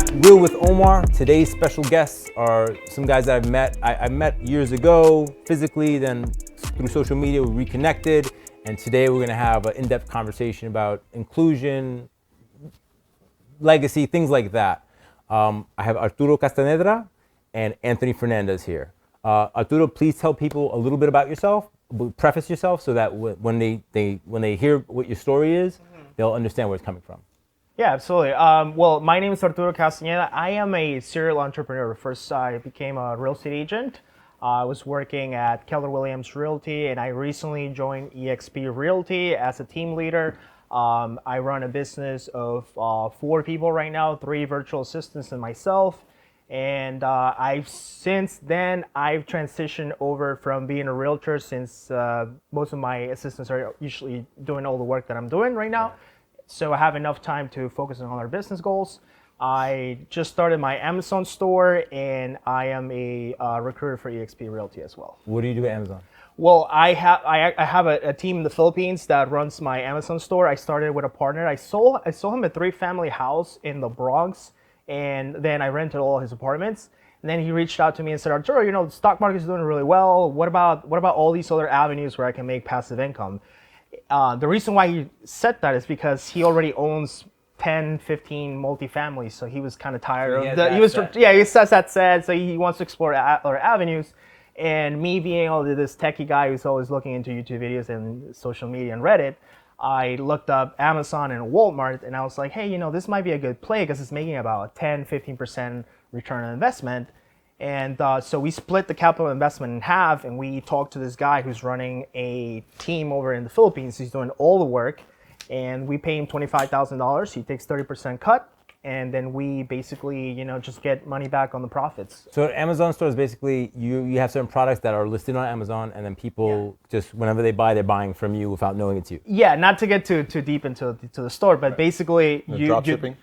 back, Will with Omar. Today's special guests are some guys that I've met. I met years ago physically, then through social media we reconnected, and today we're gonna have an in-depth conversation about inclusion, legacy, things like that. I have Arturo Castaneda and Anthony Fernandez here. Arturo, please tell people a little bit about yourself, preface yourself so that when they hear what your story is, they'll understand where it's coming from. Yeah, absolutely. Well, my name is Arturo Castaneda. I am a serial entrepreneur. First, I became a real estate agent. I was working at Keller Williams Realty, and I recently joined eXp Realty as a team leader. I run a business of 4 people right now, 3 virtual assistants and myself. And since then, I've transitioned over from being a realtor, since most of my assistants are usually doing all the work that I'm doing right now. So I have enough time to focus on our business goals. I just started my Amazon store, and I am a recruiter for eXp Realty as well. What do you do at Amazon? Well, I have a team in the Philippines that runs my Amazon store. I started with a partner. I sold him a 3-family house in the Bronx, and then I rented all his apartments. And then he reached out to me and said, Arturo, the stock market is doing really well. What about all these other avenues where I can make passive income? The reason why he said that is because he already owns 10, 15 multifamilies, so he was kind of tired of that. He says that said, so he wants to explore other avenues. And me being this techie guy who's always looking into YouTube videos and social media and Reddit, I looked up Amazon and Walmart, and I was like, hey, this might be a good play because it's making about 10, 15% return on investment. And so we split the capital investment in half, and we talked to this guy who's running a team over in the Philippines. He's doing all the work, and we pay him $25,000. He takes 30% cut, and then we basically, just get money back on the profits. So Amazon store is basically you have certain products that are listed on Amazon, and then people just whenever they buy, they're buying from you without knowing it's you. Yeah, not to get too deep into the store, but basically drop shipping.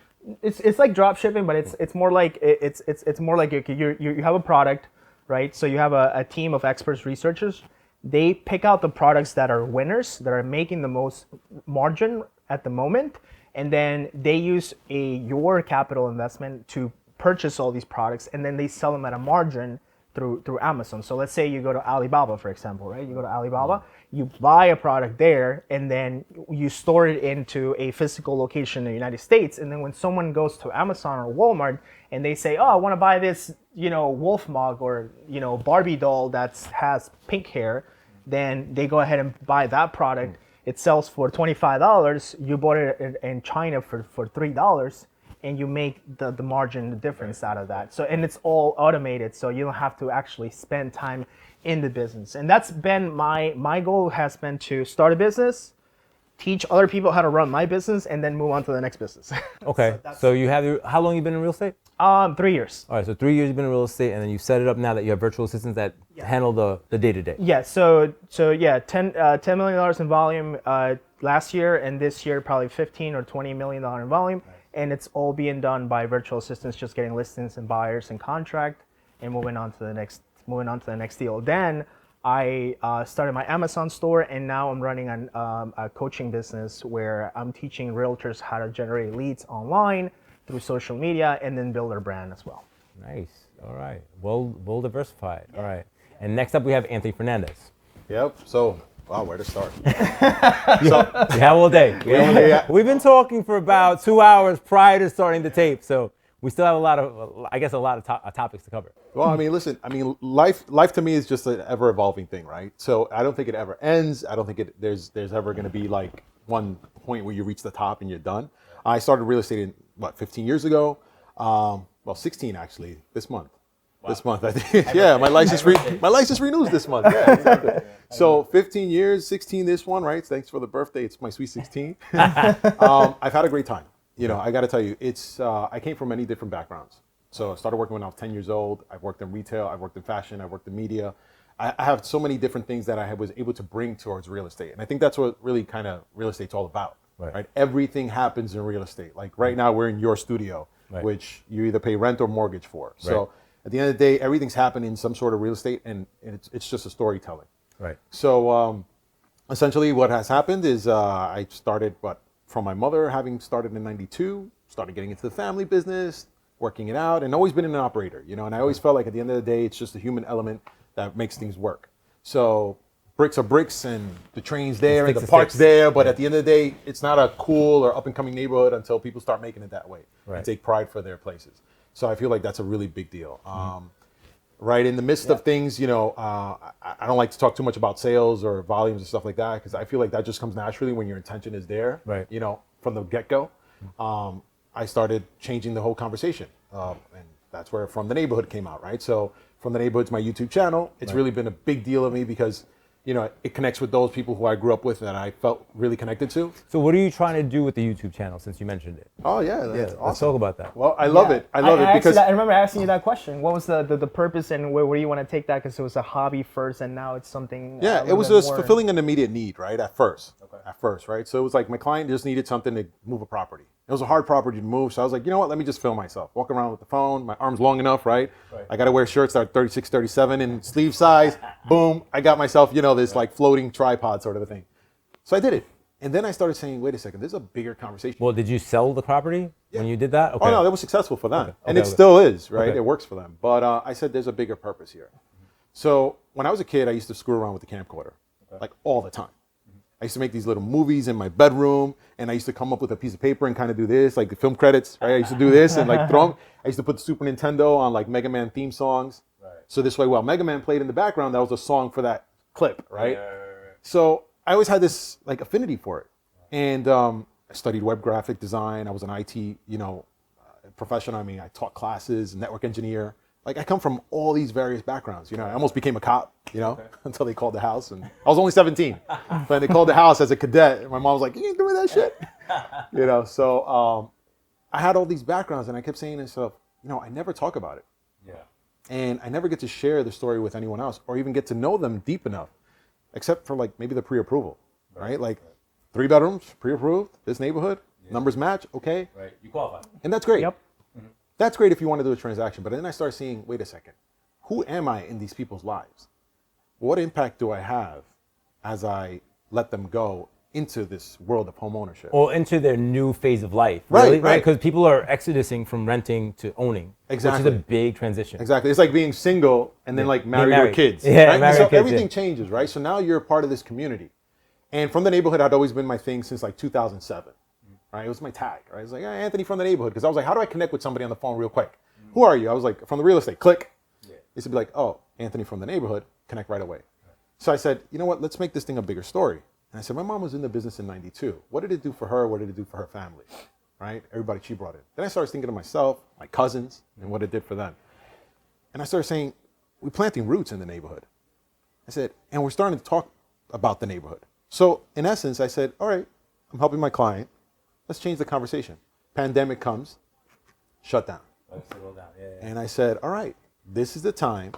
It's like drop shipping, but it's more like you have a product, right? So you have a team of experts, researchers. They pick out the products that are winners, that are making the most margin at the moment, and then they use your capital investment to purchase all these products, and then they sell them at a margin through Amazon. So let's say you go to Alibaba, for example, right? You go to Alibaba, you buy a product there, and then you store it into a physical location in the United States. And then when someone goes to Amazon or Walmart and they say, oh, I want to buy this, wolf mug or, Barbie doll that has pink hair, then they go ahead and buy that product. It sells for $25. You bought it in China for $3. And you make the margin, the difference out of that. So, and it's all automated, so you don't have to actually spend time in the business. And that's been my goal has been to start a business, teach other people how to run my business, and then move on to the next business. Okay, so you have how long you been in real estate? 3 years. All right, so 3 years you've been in real estate, and then you set it up now that you have virtual assistants that handle the day-to-day. Yeah, so $10 million in volume last year, and this year probably $15 or $20 million in volume. And it's all being done by virtual assistants, just getting listings and buyers and contract, and moving on to the next deal. Then I started my Amazon store, and now I'm running a coaching business where I'm teaching realtors how to generate leads online through social media and then build their brand as well. Nice. All right. Well diversified. All right. And next up we have Anthony Fernandez. Yep. So, wow, where to start? We have all day. We've been talking for about 2 hours prior to starting the tape, so we still have a lot of topics to cover. Well, I mean, listen. I mean, life to me is just an ever-evolving thing, right? So I don't think it ever ends. I don't think there's ever going to be like one point where you reach the top and you're done. I started real estate 15 years ago. 16 actually. This month. Wow. This month, I think. Yeah, my license renews this month. Yeah, exactly. So 15 years, 16 this one, right? Thanks for the birthday. It's my sweet 16. I've had a great time. I got to tell you, I came from many different backgrounds. So I started working when I was 10 years old. I've worked in retail. I've worked in fashion. I've worked in media. I have so many different things that I was able to bring towards real estate. And I think that's what really kind of real estate's all about, right? Everything happens in real estate. Like right now, we're in your studio, which you either pay rent or mortgage for. So at the end of the day, everything's happening in some sort of real estate, and it's just a storytelling. Right. So essentially what has happened is I started from my mother, having started in '92, started getting into the family business, working it out, and always been an operator, you know, and I always felt like at the end of the day, it's just the human element that makes things work. So bricks are bricks, and the train's there, and the park's there, but at the end of the day, it's not a cool or up-and-coming neighborhood until people start making it that way and take pride for their places. So I feel like that's a really big deal. Right in the midst of things, you know, I don't like to talk too much about sales or volumes and stuff like that, because I feel like that just comes naturally when your intention is there, you know, from the get-go. I started changing the whole conversation, and that's where From the Neighborhood came out, right? So From the Neighborhood's my YouTube channel. It's really been a big deal of me because, you know, it connects with those people who I grew up with and I felt really connected to. So what are you trying to do with the YouTube channel, since you mentioned it? Oh yeah, that's awesome. Let's talk about that. Well, I love it. I love it because I remember asking you that question. What was the purpose, and where do you want to take that? Because it was a hobby first, and now it's something. Yeah, it was just fulfilling an immediate need, right? At first, right? So it was like my client just needed something to move a property. It was a hard property to move, so I was like, you know what? Let me just film myself. Walk around with the phone. My arm's long enough, right? I got to wear shirts that are 36, 37 in sleeve size. Boom! I got myself, you know, this like floating tripod sort of a thing. So I did it, and then I started saying, wait a second, there's a bigger conversation. Well, did you sell the property when you did that? Okay. Oh no, that was successful for them, and it still is, right? It works for them. But I said there's a bigger purpose here. So when I was a kid, I used to screw around with the camcorder, like all the time. I used to make these little movies in my bedroom, and I used to come up with a piece of paper and kind of do this, like the film credits, right? I used to do this and like throw them. I used to put the Super Nintendo on like Mega Man theme songs. So this way, while Mega Man played in the background, that was a song for that clip, right? So I always had this like affinity for it. And I studied web graphic design. I was an IT, you know, professional. I mean, I taught classes, network engineer. Like I come from all these various backgrounds, you know. I almost became a cop, you know, until they called the house, and I was only 17. But they called the house as a cadet, and my mom was like, "You ain't doing that shit," you know. So I had all these backgrounds, and I kept saying to myself, you know, I never talk about it, and I never get to share the story with anyone else, or even get to know them deep enough, except for like maybe the pre-approval, right? Like 3 bedrooms, pre-approved, this neighborhood, numbers match, okay, you qualify, and that's great. Yep. That's great if you want to do a transaction, but then I started seeing, wait a second, who am I in these people's lives? What impact do I have as I let them go into this world of home ownership? or into their new phase of life, Right, really? right. Because people are exodusing from renting to owning, Exactly. which is a big transition. Exactly. It's like being single and then like married married. with kids. Yeah, right? married So with kids, everything yeah. changes, right? So now you're a part of this community. And From the Neighborhood had always been my thing since like 2007. Right? It was my tag. Right? It was like, hey, Anthony from the Neighborhood. Because I was like, how do I connect with somebody on the phone real quick? Who are you? I was like, from the real estate. Click. It used to be like, oh, Anthony from the Neighborhood. Connect right away. So I said, you know what? Let's make this thing a bigger story. And I said, my mom was in the business in '92. What did it do for her? What did it do for her family? Right? Everybody she brought in. Then I started thinking to myself, my cousins, and what it did for them. And I started saying, we're planting roots in the neighborhood. I said, and we're starting to talk about the neighborhood. So in essence, I said, all right, I'm helping my client. Let's change the conversation. Pandemic comes, shut down. And I said, all right, this is the time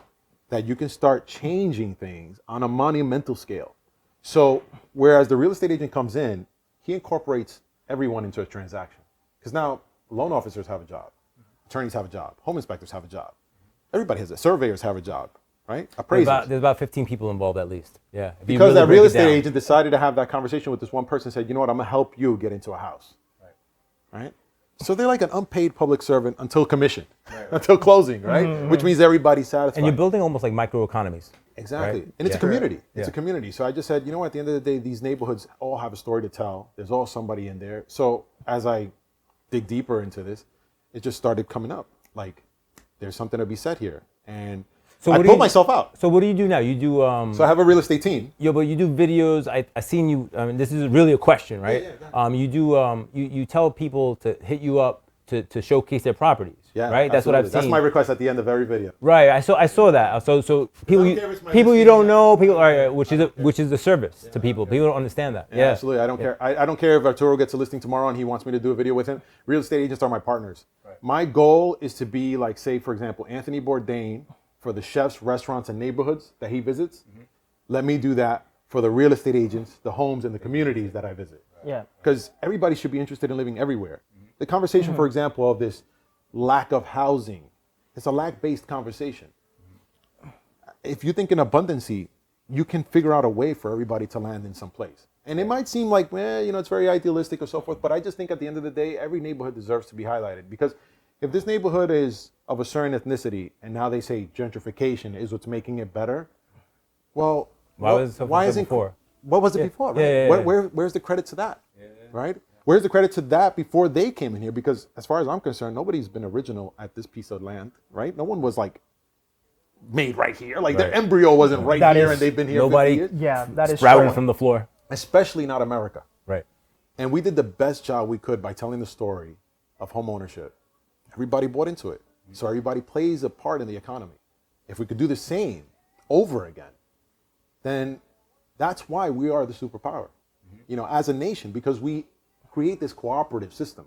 that you can start changing things on a monumental scale. So whereas the real estate agent comes in, he incorporates everyone into a transaction. Because now loan officers have a job, attorneys have a job, home inspectors have a job. Everybody has a, surveyors have a job, right? Appraisers. There's about 15 people involved at least. Yeah. If you Because really that break real it estate down. agent decided to have that conversation with this one person and said, you know what, I'm gonna help you get into a house. Right? So they're like an unpaid public servant until commission, until closing, right? Which means everybody's satisfied. And you're building almost like microeconomies. Exactly. Right? And it's a community. It's a Yeah. community. So I just said, you know what, at the end of the day, these neighborhoods all have a story to tell. There's all somebody in there. So as I dig deeper into this, it just started coming up. Like, there's something to be said here. And So I what do pulled you- myself out. So what do you do now? You do So I have a real estate team. but you do videos. I seen you. I mean, this is really a question, right? You do. You tell people to hit you up to showcase their properties. Yeah, Right. That's what I've seen. That's my request at the end of every video. Right. I saw that. So people don't care if it's my people you listing, don't know people are which is a service to people. People don't understand that. Yeah, absolutely. I don't care. I don't care if Arturo gets a listing tomorrow and he wants me to do a video with him. Real estate agents are my partners. My goal is to be like, say, for example, Anthony Bourdain for the chefs, restaurants, and neighborhoods that he visits. Let me do that for the real estate agents, the homes, and the communities that I visit. Yeah. Because everybody should be interested in living everywhere. The conversation, for example, of this lack of housing, it's a lack-based conversation. If you think in abundancy, you can figure out a way for everybody to land in some place. And it might seem like, well, you know, it's very idealistic or so forth, but I just think at the end of the day, every neighborhood deserves to be highlighted because if this neighborhood is of a certain ethnicity and now they say gentrification is what's making it better, well, Why was it so isn't before? What was it before? Right? Where's the credit to that? Right? Where's the credit to that before they came in here? Because as far as I'm concerned, nobody's been original at this piece of land, right? No one was like made right here. Like their embryo wasn't right That here, is- and they've been here. Nobody- 50 years. Yeah, that is Sprouted true. from the floor. Especially not America. Right. And we did the best job we could by telling the story of home ownership. Everybody bought into it. So everybody plays a part in the economy. If we could do the same over again, then that's why we are the superpower, as a nation, because we create this cooperative system.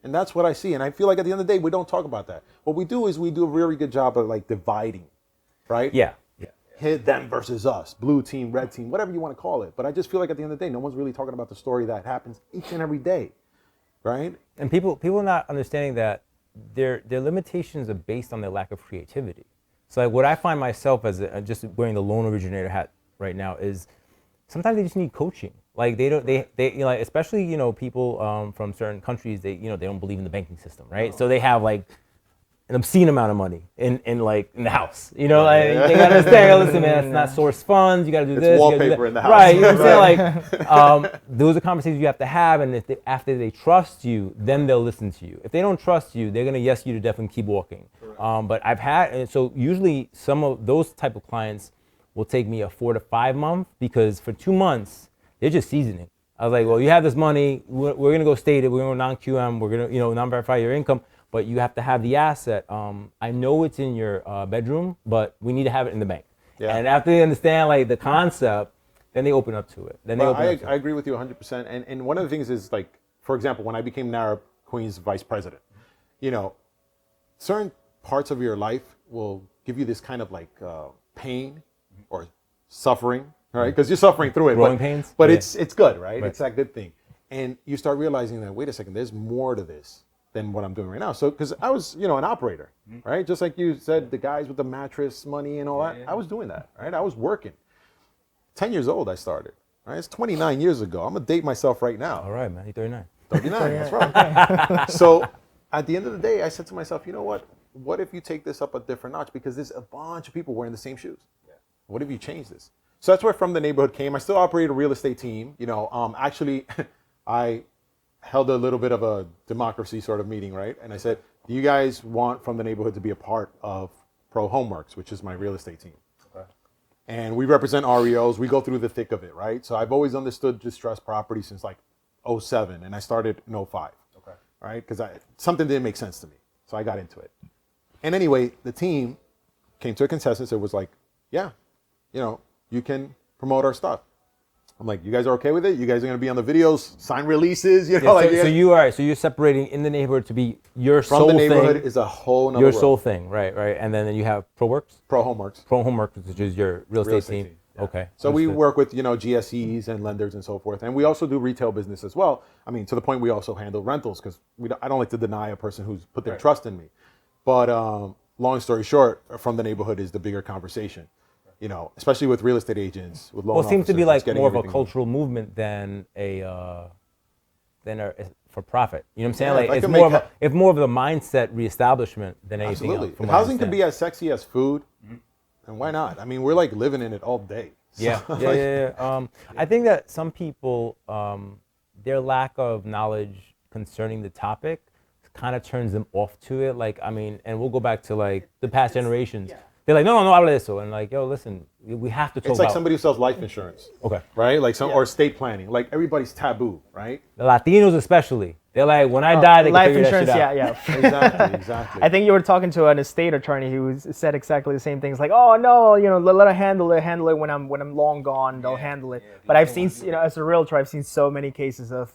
And that's what I see. And I feel like at the end of the day, we don't talk about that. What we do is we do a very good job of like dividing, right? Yeah. Hit them versus us, blue team, red team, whatever you want to call it. But I just feel like at the end of the day, no one's really talking about the story that happens each and every day, right? And people not understanding that their limitations are based on their lack of creativity. So like what I find myself as just wearing the loan originator hat right now is sometimes they just need coaching. Like they like especially people from certain countries, they don't believe in the banking system, right? So they have like an obscene amount of money in the house. They gotta understand. Listen, man, it's not source funds. You gotta do this. Wallpaper you gotta do that. in the house. Right? You know what I'm saying? Like those are conversations you have to have, and after they trust you, then they'll listen to you. If they don't trust you, they're gonna yes you to death and keep walking. But I've had, and so usually some of those type of clients will take me a 4 to 5 month, because for 2 months they're just seasoning. I was like, well, you have this money. We're gonna go state it. We're gonna go non-QM. We're gonna non-verify your income. But you have to have the asset. I know it's in your bedroom, but we need to have it in the bank. Yeah. And after they understand like the concept, then they open up to it. I agree with you 100%. And one of the things is like, for example, when I became Narab Queen's vice president, certain parts of your life will give you this kind of like pain or suffering, right? Because you're suffering through it. Growing pains? But Yeah. it's good, right? It's that good thing. And you start realizing that, wait a second, there's more to this than what I'm doing right now. So, because I was, an operator, right? Just like you said, the guys with the mattress money and all that, I was doing that, right? I was working. 10 years old, I started, right? It's 29 years ago. I'm gonna date myself right now. All right, man. You're 39. 39, that's right. So, at the end of the day, I said to myself, you know what? What if you take this up a different notch? Because there's a bunch of people wearing the same shoes. What if you change this? So that's where From the Neighborhood came. I still operate a real estate team. Actually, I held a little bit of a democracy sort of meeting, right? And I said, do you guys want From the Neighborhood to be a part of Pro Homeworks, which is my real estate team? Okay. And we represent REOs. We go through the thick of it, right? So I've always understood distressed property since like 2007, and I started in 2005. Okay. Right? Because something didn't make sense to me. So I got into it. And anyway, the team came to a consensus. It was like, yeah, you can promote our stuff. I'm like, you guys are okay with it? You guys are going to be on the videos, sign releases, So you're separating In the Neighborhood to be your From sole the thing. Neighborhood is a whole nother Your world. sole thing, right? And then you have ProWorks? Pro Homeworks. Pro Homeworks, which is your real estate team. Yeah. Okay. So we understood. work with, GSEs and lenders and so forth. And we also do retail business as well. I mean, to the point we also handle rentals, because I don't like to deny a person who's put their trust in me. But long story short, From the Neighborhood is the bigger conversation. Especially with real estate agents, with loan Well, it seems to be officers, like getting more of a everything cultural movement than a for profit. You know what I'm saying? Yeah, if I Like can it's more of a mindset reestablishment than anything Absolutely. else. from If what I housing can be understand. as sexy as food, then why not? I mean, we're like living in it all day. So, Yeah. I think that some people, their lack of knowledge concerning the topic kind of turns them off to it. Like, I mean, and we'll go back to like the past generations. They're like, no, habla de eso. And like, yo, listen, we have to talk It's like about somebody who sells life insurance. Okay. Right? Like or estate planning. Like everybody's taboo, right? the Latinos especially. They're like, when I die, they can Life figure insurance, that shit out. Exactly. I think you were talking to an estate attorney who said exactly the same things. Like, oh no, let her handle it when I'm long gone. They'll handle it. But I've seen, as a realtor, I've seen so many cases of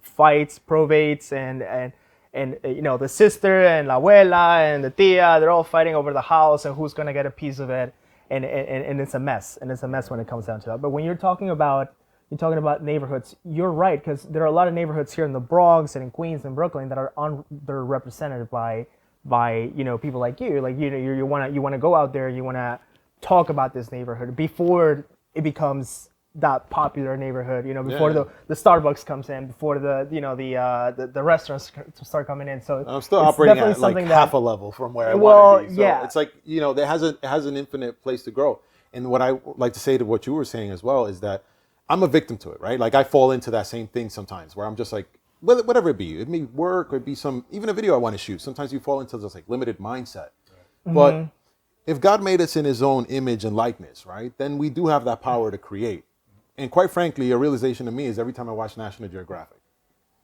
fights, probates, and the sister and la abuela and the tia, they're all fighting over the house and who's gonna get a piece of it, and it's a mess. And it's a mess when it comes down to that. But when you're talking about neighborhoods, you're right, because there are a lot of neighborhoods here in the Bronx and in Queens and Brooklyn that are they're represented by people like you. Like you want to go out there, you want to talk about this neighborhood before it becomes that popular neighborhood, before Yeah. the Starbucks comes in, before the restaurants start coming in. So I'm still it's operating definitely at like something half that, a level from where I Well, want to be. So yeah. it's like, it has an infinite place to grow. And what I like to say to what you were saying as well is that I'm a victim to it, right? Like I fall into that same thing sometimes where I'm just like, whatever it be, it may work or it be even a video I want to shoot. Sometimes you fall into this like limited mindset. But if God made us in his own image and likeness, right, then we do have that power to create. And quite frankly, a realization to me is every time I watch National Geographic,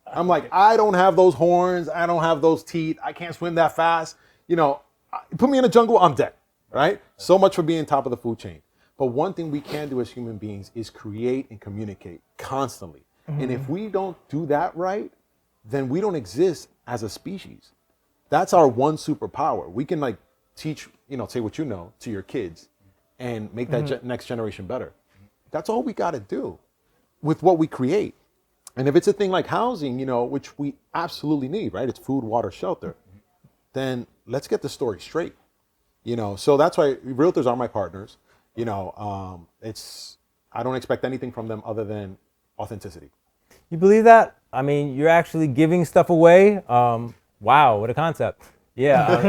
I'm like, I don't have those horns. I don't have those teeth. I can't swim that fast. Put me in a jungle, I'm dead, right? So much for being top of the food chain. But one thing we can do as human beings is create and communicate constantly. And if we don't do that right, then we don't exist as a species. That's our one superpower. We can like teach, say what you know to your kids and make that next generation better. That's all we got to do with what we create. And if it's a thing like housing, which we absolutely need, right? It's food, water, shelter. Then let's get the story straight. So that's why realtors are my partners. I don't expect anything from them other than authenticity. You believe that? I mean, you're actually giving stuff away. Wow, what a concept. Yeah.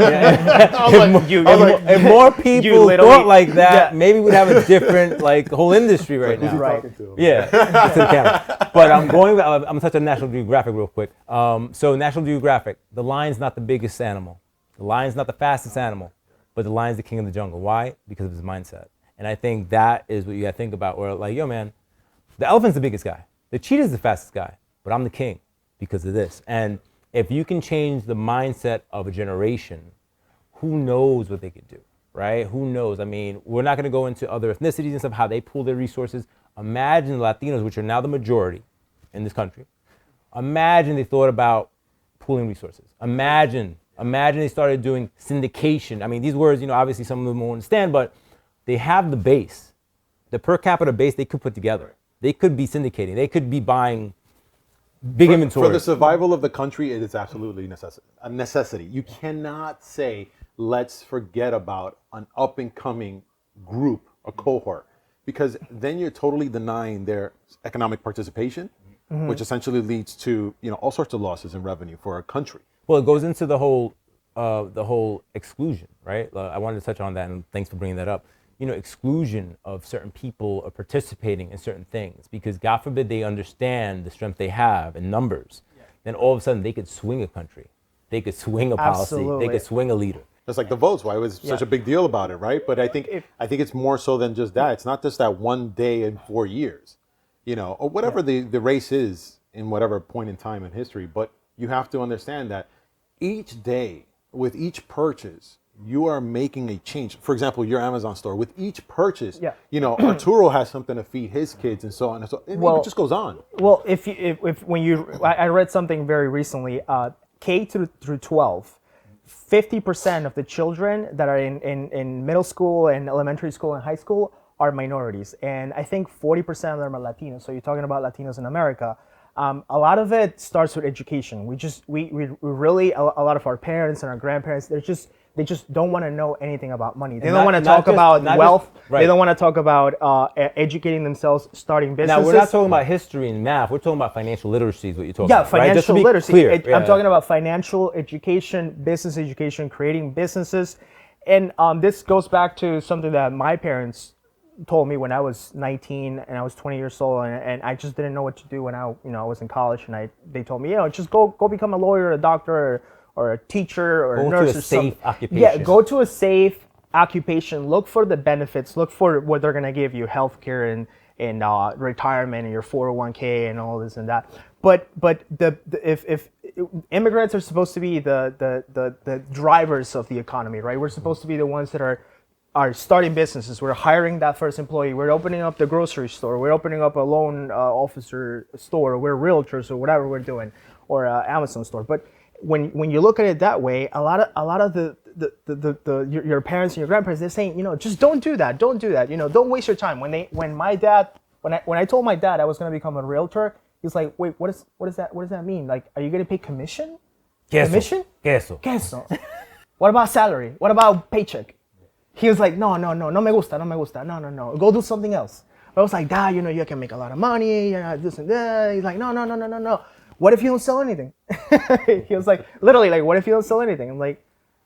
If more people thought like that, maybe we'd have a different whole industry right now. Right. Yeah, to the camera. But I'm gonna touch on National Geographic real quick. So National Geographic, the lion's not the biggest animal. The lion's not the fastest animal, but the lion's the king of the jungle. Why? Because of his mindset. And I think that is what you gotta think about, where like, yo man, the elephant's the biggest guy. The cheetah's the fastest guy, but I'm the king because of this. And if you can change the mindset of a generation, who knows what they could do, right? Who knows? I mean, we're not gonna go into other ethnicities and stuff, how they pool their resources. Imagine the Latinos, which are now the majority in this country. Imagine they thought about pooling resources. Imagine they started doing syndication. I mean, these words, obviously some of them won't understand, but they have the base. The per capita base they could put together. They could be syndicating. They could be buying big inventory. For the survival of the country, it is absolutely a necessity. You cannot say, let's forget about an up-and-coming group, a cohort, because then you're totally denying their economic participation, which essentially leads to all sorts of losses in revenue for a country. Well, it goes into the whole exclusion, right? I wanted to touch on that, and thanks for bringing that up. Exclusion of certain people of participating in certain things, because God forbid they understand the strength they have in numbers, then all of a sudden they could swing a country, they could swing a policy, Absolutely. they could swing a leader. Just like the votes, why it was such a big deal about it, right? But I think it's more so than just that. It's not just that one day in 4 years, or whatever the race is in whatever point in time in history. But you have to understand that each day, with each purchase, you are making a change. For example, your Amazon store, with each purchase, Arturo has something to feed his kids and so on and so on. It just goes on. Well, I read something very recently, K through 12, 50% of the children that are in middle school and elementary school and high school are minorities. And I think 40% of them are Latinos. So you're talking about Latinos in America. A lot of it starts with education. We really, a lot of our parents and our grandparents, they just don't want to know anything about money. They don't want to talk about wealth. Right. They don't want to talk about educating themselves, starting businesses. Now, we're not talking about history and math. We're talking about financial literacy is what you're talking about. Yeah, financial literacy. Clear. I'm talking about financial education, business education, creating businesses. And this goes back to something that my parents told me when I was 19 and I was 20 years old, and I just didn't know what to do when I was in college, and they told me, just go become a lawyer, a doctor, or a teacher, or a nurse, or something. Safe occupation. Yeah, go to a safe occupation. Look for the benefits. Look for what they're gonna give you: healthcare and retirement and your 401k and all this and that. But if immigrants are supposed to be the drivers of the economy, right? We're supposed to be the ones that are starting businesses. We're hiring that first employee. We're opening up the grocery store. We're opening up a loan officer store. We're realtors or whatever we're doing, or an Amazon store. But when you look at it that way, a lot of your parents and your grandparents, they're saying, just don't do that. Don't do that. Don't waste your time. When I told my dad I was going to become a realtor, he's like, wait, what does that mean? Like, are you going to pay commission? Commission? Queso. What about salary? What about paycheck? He was like, no me gusta. No. Go do something else. But I was like, Dad, you can make a lot of money, this and that. He's like, no. What if you don't sell anything? He was like, literally, like, what if you don't sell anything? I'm like,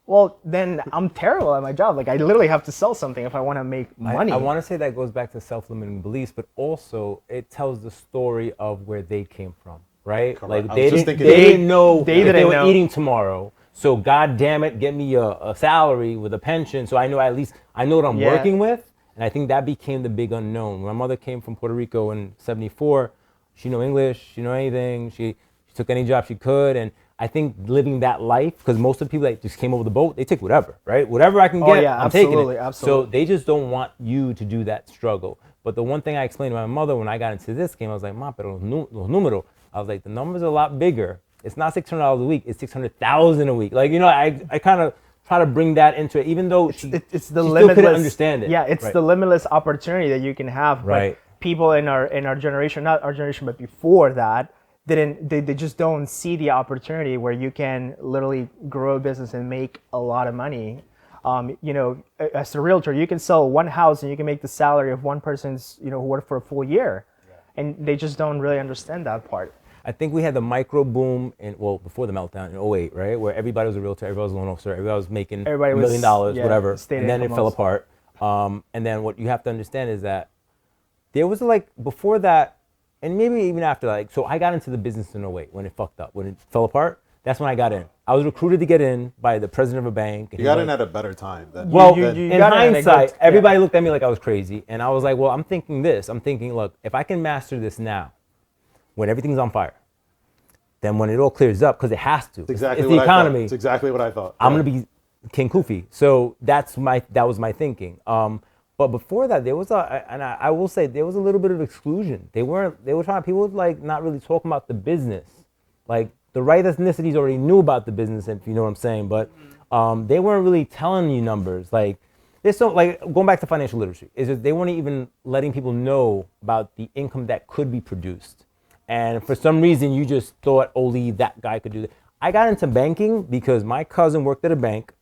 well, then I'm terrible at my job. Like, I literally have to sell something if I want to make money. I want to say that goes back to self-limiting beliefs, but also it tells the story of where they came from, right? Correct. Like they didn't know they if they didn't were know. eating tomorrow. So God damn it, get me a salary with a pension, so I know at least I know what I'm working with. And I think that became the big unknown. When my mother came from Puerto Rico in '74, she knew English, she knew anything, she took any job she could, and I think living that life, because most of the people that just came over the boat, they take whatever, right? Whatever I can get, I'm taking it. Absolutely. So they just don't want you to do that struggle. But the one thing I explained to my mother when I got into this game, I was like, Ma, pero los números. I was like, the numbers are a lot bigger. It's not $600 a week, it's 600,000 a week. Like, I kind of try to bring that into it, even though it's the she limitless, still couldn't understand it. Yeah, it's the limitless opportunity that you can have. Right. But people in our generation, not our generation, but before that, they just don't see the opportunity where you can literally grow a business and make a lot of money. As a realtor, you can sell one house and you can make the salary of one person's, who worked for a full year. Yeah. And they just don't really understand that part. I think we had the micro boom before the meltdown in '08, right? Where everybody was a realtor, everybody was a loan officer, everybody was making $1 million, whatever. And then it fell apart. And then what you have to understand is that there was before that, and maybe even after that, so I got into the business in '08 when it fucked up, when it fell apart. That's when I got in. I was recruited to get in by the president of a bank. You got in at a better time. In hindsight, everybody looked at me like I was crazy. And I was like, well, I'm thinking, look, if I can master this now, when everything's on fire, then when it all clears up, because it has to. It's the economy. It's exactly what I thought. I'm gonna be King Kufi. So that was my thinking. But before that, there was I will say there was a little bit of exclusion. People were not really talking about the business. Like the right ethnicities already knew about the business, if you know what I'm saying. But they weren't really telling you numbers. Like there's going back to financial literacy, is that they weren't even letting people know about the income that could be produced. And for some reason, you just thought only that guy could do that. I got into banking because my cousin worked at a bank.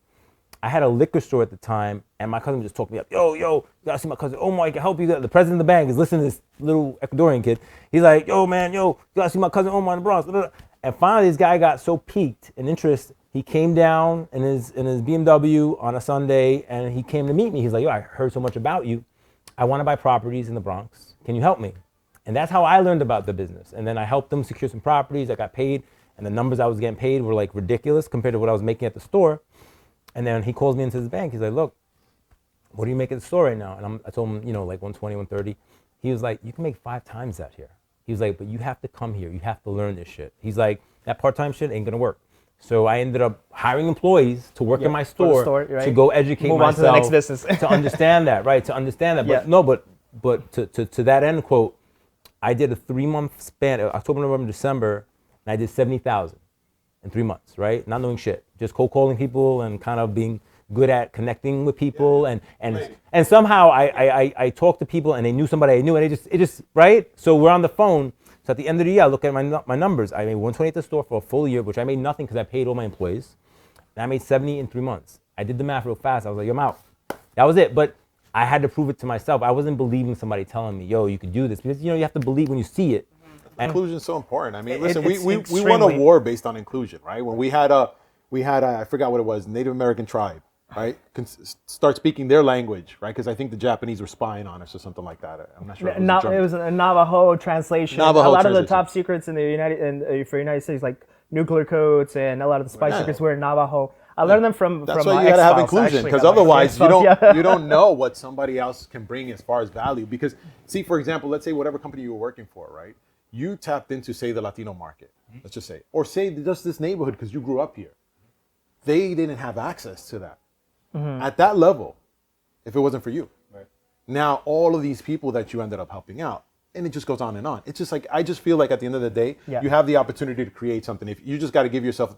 I had a liquor store at the time, and my cousin just talked me up. Yo, you gotta see my cousin. Oh my, I can help you. The president of the bank is listening to this little Ecuadorian kid. He's like, you gotta see my cousin Omar in the Bronx. And finally, this guy got so piqued in interest, he came down in his BMW on a Sunday, and he came to meet me. He's like, I heard so much about you. I want to buy properties in the Bronx. Can you help me? And that's how I learned about the business. And then I helped them secure some properties. I got paid, and the numbers I was getting paid were ridiculous compared to what I was making at the store. And then he calls me into his bank. He's like, look, what do you make at the store right now? And I told him, 120, 130. He was like, you can make 5 times that here. He was like, but you have to come here. You have to learn this shit. He's like, that part-time shit ain't gonna work. So I ended up hiring employees to work in my store, right? To go educate Move myself on to the next business. to understand that, right? To understand that. But to that end quote, I did a 3-month span, October, November, December, and I did 70,000 in 3 months, right? Not knowing shit, just cold calling people and kind of being good at connecting with people, and somehow I talked to people and they knew somebody I knew, and it just right. So we're on the phone. So at the end of the year, I look at my numbers. I made 120 at the store for a full year, which I made nothing because I paid all my employees. And I made 70 in 3 months. I did the math real fast. I was like, I'm out. That was it. But I had to prove it to myself. I wasn't believing somebody telling me, yo, you could do this. Because, you have to believe when you see it. Inclusion is so important. I mean, listen, we won a war based on inclusion, right? When we had I forgot what it was, Native American tribe, right? Start speaking their language, right? Because I think the Japanese were spying on us or something like that. I'm not sure. It was a Navajo translation. A lot of the top secrets in the for United States, like nuclear codes and a lot of the spy secrets were in Navajo. I learned them from. That's why you gotta have inclusion, because otherwise you don't know what somebody else can bring as far as value. Because see, for example, let's say whatever company you were working for, right? You tapped into, say, the Latino market. Let's just say, or say just this neighborhood because you grew up here. They didn't have access to that at that level, if it wasn't for you. Right. Now all of these people that you ended up helping out, and it just goes on and on. It's just like I just feel like at the end of the day, you have the opportunity to create something. If you just got to give yourself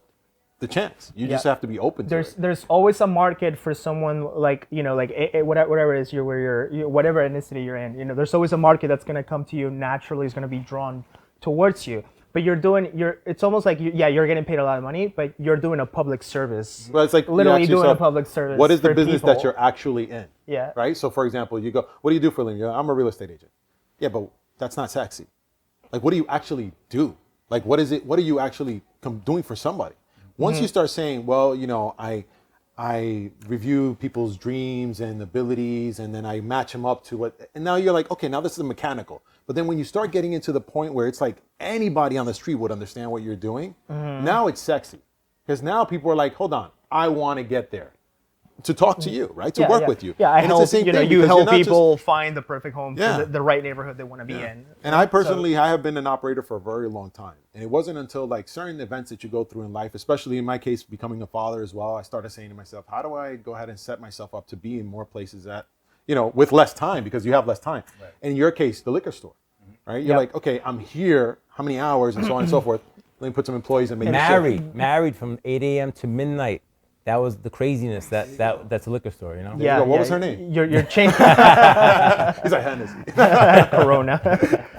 the chance. You just have to be open to it. There's always a market for someone whatever it is whatever ethnicity you're in. There's always a market that's going to come to you naturally, is going to be drawn towards you. But it's almost like you're getting paid a lot of money, but you're doing a public service. Well, it's like literally doing a public service. What is the for business people that you're actually in? Yeah. Right. So for example, you go, what do you do for a living? I'm a real estate agent. Yeah, but that's not sexy. Like, what do you actually do? Like, what is it? What are you actually doing for somebody? Once you start saying, well, you know, I review people's dreams and abilities, and then I match them up to what, and now you're like, okay, now this is mechanical. But then when you start getting into the point where it's like anybody on the street would understand what you're doing, now it's sexy. Because now people are like, hold on, I want to get there. To talk to you, right? To work with you. Yeah, I and help, it's the same thing you because help you're not people find the perfect home Yeah. for the right neighborhood they want to be in. And I personally, I have been an operator for a very long time. And it wasn't until like certain events that you go through in life, especially in my case, becoming a father as well, I started saying to myself, how do I go ahead and set myself up to be in more places that, you know, with less time, because you have less time. Right. And in your case, the liquor store, right? You're like, okay, I'm here, how many hours, and so on and so forth. Let me put some employees and make married from 8 a.m. to midnight. That was the craziness. That's a liquor store, you know. Yeah. What was her name? You're chained. He's like Hennessy. Corona.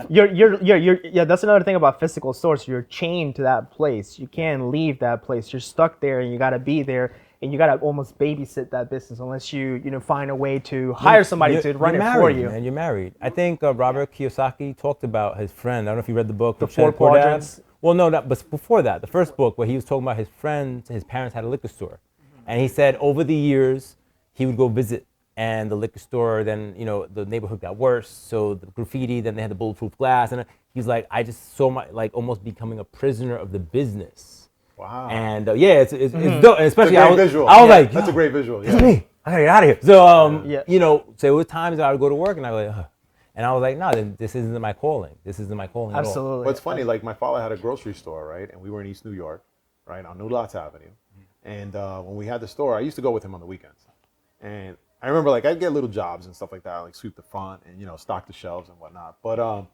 Yeah. That's another thing about physical stores. You're chained to that place. You can't leave that place. You're stuck there, and you got to be there, and you got to almost babysit that business unless you find a way to hire somebody to run it for you. Man, you're married. I think Robert Kiyosaki talked about his friend. I don't know if you read the book. The Four Quadrants. Well, no, but before that, the first book where he was talking about his friend, his parents had a liquor store. And he said over the years, he would go visit, and the liquor store, then, you know, the neighborhood got worse. So the graffiti, then they had the bulletproof glass. And he's like, I just saw my, like, almost becoming a prisoner of the business. Wow. And yeah, it's dope. And especially, I was like, that's a great visual. It's me. I gotta get out of here. So, you know, so there were times I would go to work and I was like, ugh. And I was like, no, this isn't my calling. This isn't my calling Absolutely. at all. Well, it's funny, like my father had a grocery store, right? And we were in East New York, right, on New Lots Avenue. And when we had the store, I used to go with him on the weekends. And I remember, like, I'd get little jobs and stuff like that, like sweep the front and, you know, stock the shelves and whatnot. But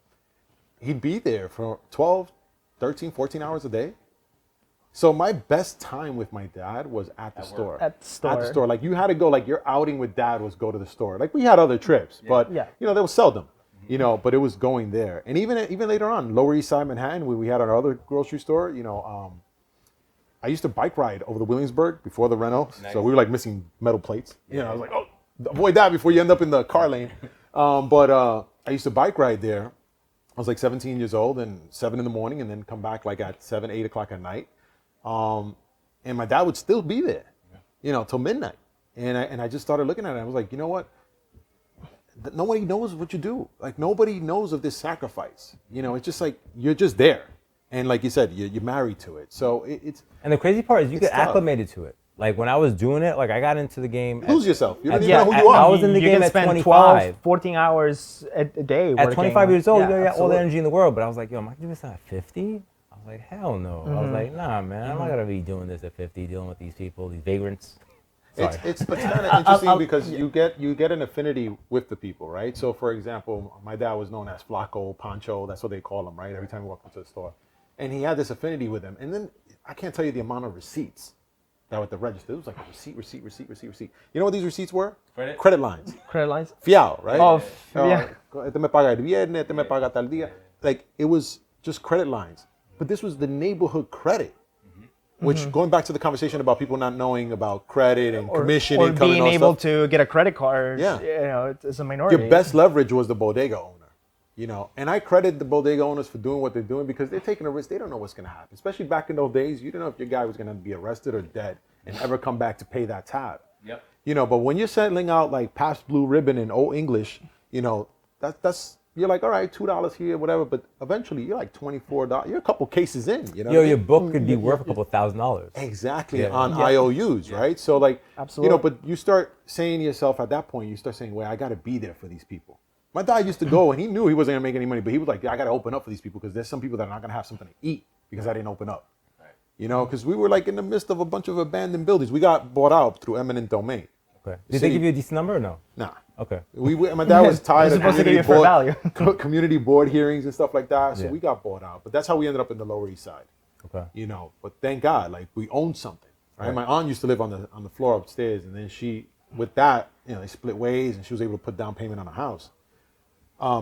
he'd be there for 12, 13, 14 hours a day. So my best time with my dad was at the store. At the store. At the store. Like, you had to go, like, your outing with dad was go to the store. Like, we had other trips, but, you know, they were seldom. You know, but it was going there. And even later on, Lower East Side Manhattan, when we had our other grocery store, you know, I used to bike ride over the Williamsburg before the reno. Nice. So we were like missing metal plates. You know, I was like, oh, avoid that before you end up in the car lane. But I used to bike ride there. I was like 17 years old, and 7 in the morning, and then come back like at 7, 8 o'clock at night. And my dad would still be there, you know, till midnight. And I just started looking at it. I was like, you know what? Nobody knows what you do. Like, nobody knows of this sacrifice. You know, it's just like, you're just there. And like you said, you're married to it. So it's... And the crazy part is you get tough. acclimated to it. Like, when I was doing it, like, I got into the game. Lose yourself. You don't even know who you are. I was in the you game can at spend 25. 12, 14 hours a day At 25 years old, you got all the absolutely. energy in the world. But I was like, yo, am I doing this at 50? I was like, hell no. I was like, nah, man, I'm not going to be doing this at 50, dealing with these people, these vagrants. Sorry. It's kind of interesting because you get an affinity with the people, right? So, for example, my dad was known as Flaco, Pancho. That's what they call him, right? Every time we walk into the store. And he had this affinity with him. And then I can't tell you the amount of receipts that were at the register. It was like receipt. You know what these receipts were? Credit lines. Credit lines? Fiao, right? Oh, yeah. Este me paga el viernes, este me paga tal día. Like, it was just credit lines. But this was the neighborhood credit. Which, going back to the conversation about people not knowing about credit and commission or income being and all able stuff, to get a credit card, Yeah. you know, it's a minority. your best leverage was the bodega owner, you know. And I credit the bodega owners for doing what they're doing because they're taking a risk. They don't know what's going to happen. Especially back in those days, you didn't know if your guy was going to be arrested or dead and ever come back to pay that tab. Yep. You know, but when you're settling out like past blue ribbon and old English, you know, that's you're like, all right, $2 here, whatever. But eventually, you're like $24. You're a couple cases in. You know, Yo, your book could be worth a couple $1,000. Exactly, on IOUs, right? So, like, Absolutely. you know, but you start saying to yourself at that point, you start saying, well, I got to be there for these people. My dad used to go, and he knew he wasn't going to make any money, but he was like, I got to open up for these people because there's some people that are not going to have something to eat because I didn't open up. Right. You know, because we were like in the midst of a bunch of abandoned buildings. We got bought out through eminent domain. Okay. Did they give you a decent number or no? Nah. Okay. My dad was tired of supposed to give you fair value. community board hearings and stuff like that, so Yeah. we got bought out. But that's how we ended up in the Lower East Side. Okay. You know, but thank God, like, we owned something. Right? My aunt used to live on the floor upstairs, and then with that, you know, they split ways, and she was able to put down payment on a house.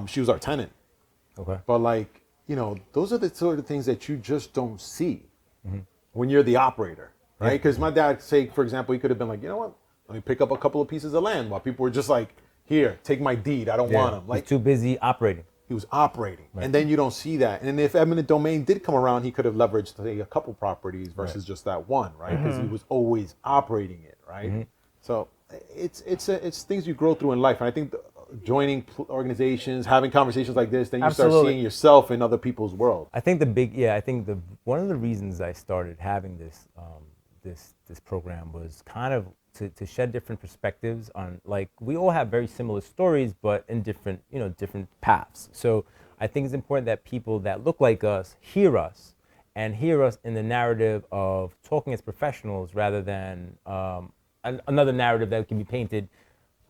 She was our tenant. Okay. But, like, you know, those are the sort of things that you just don't see when you're the operator, right? Because my dad, say, for example, he could have been like, you know what? Let me pick up a couple of pieces of land while people were just like, here, take my deed. I don't want them. He's Like, too busy operating. He was operating, and then you don't see that. And if eminent domain did come around, he could have leveraged, say, a couple properties versus just that one, right? Because he was always operating it, right? So it's things you grow through in life, and I think joining organizations, having conversations like this, then you start seeing yourself in other people's world. I think one of the reasons I started having this this program was kind of to shed different perspectives on, like, we all have very similar stories, but in different paths. So I think it's important that people that look like us hear us in the narrative of talking as professionals rather than another narrative that can be painted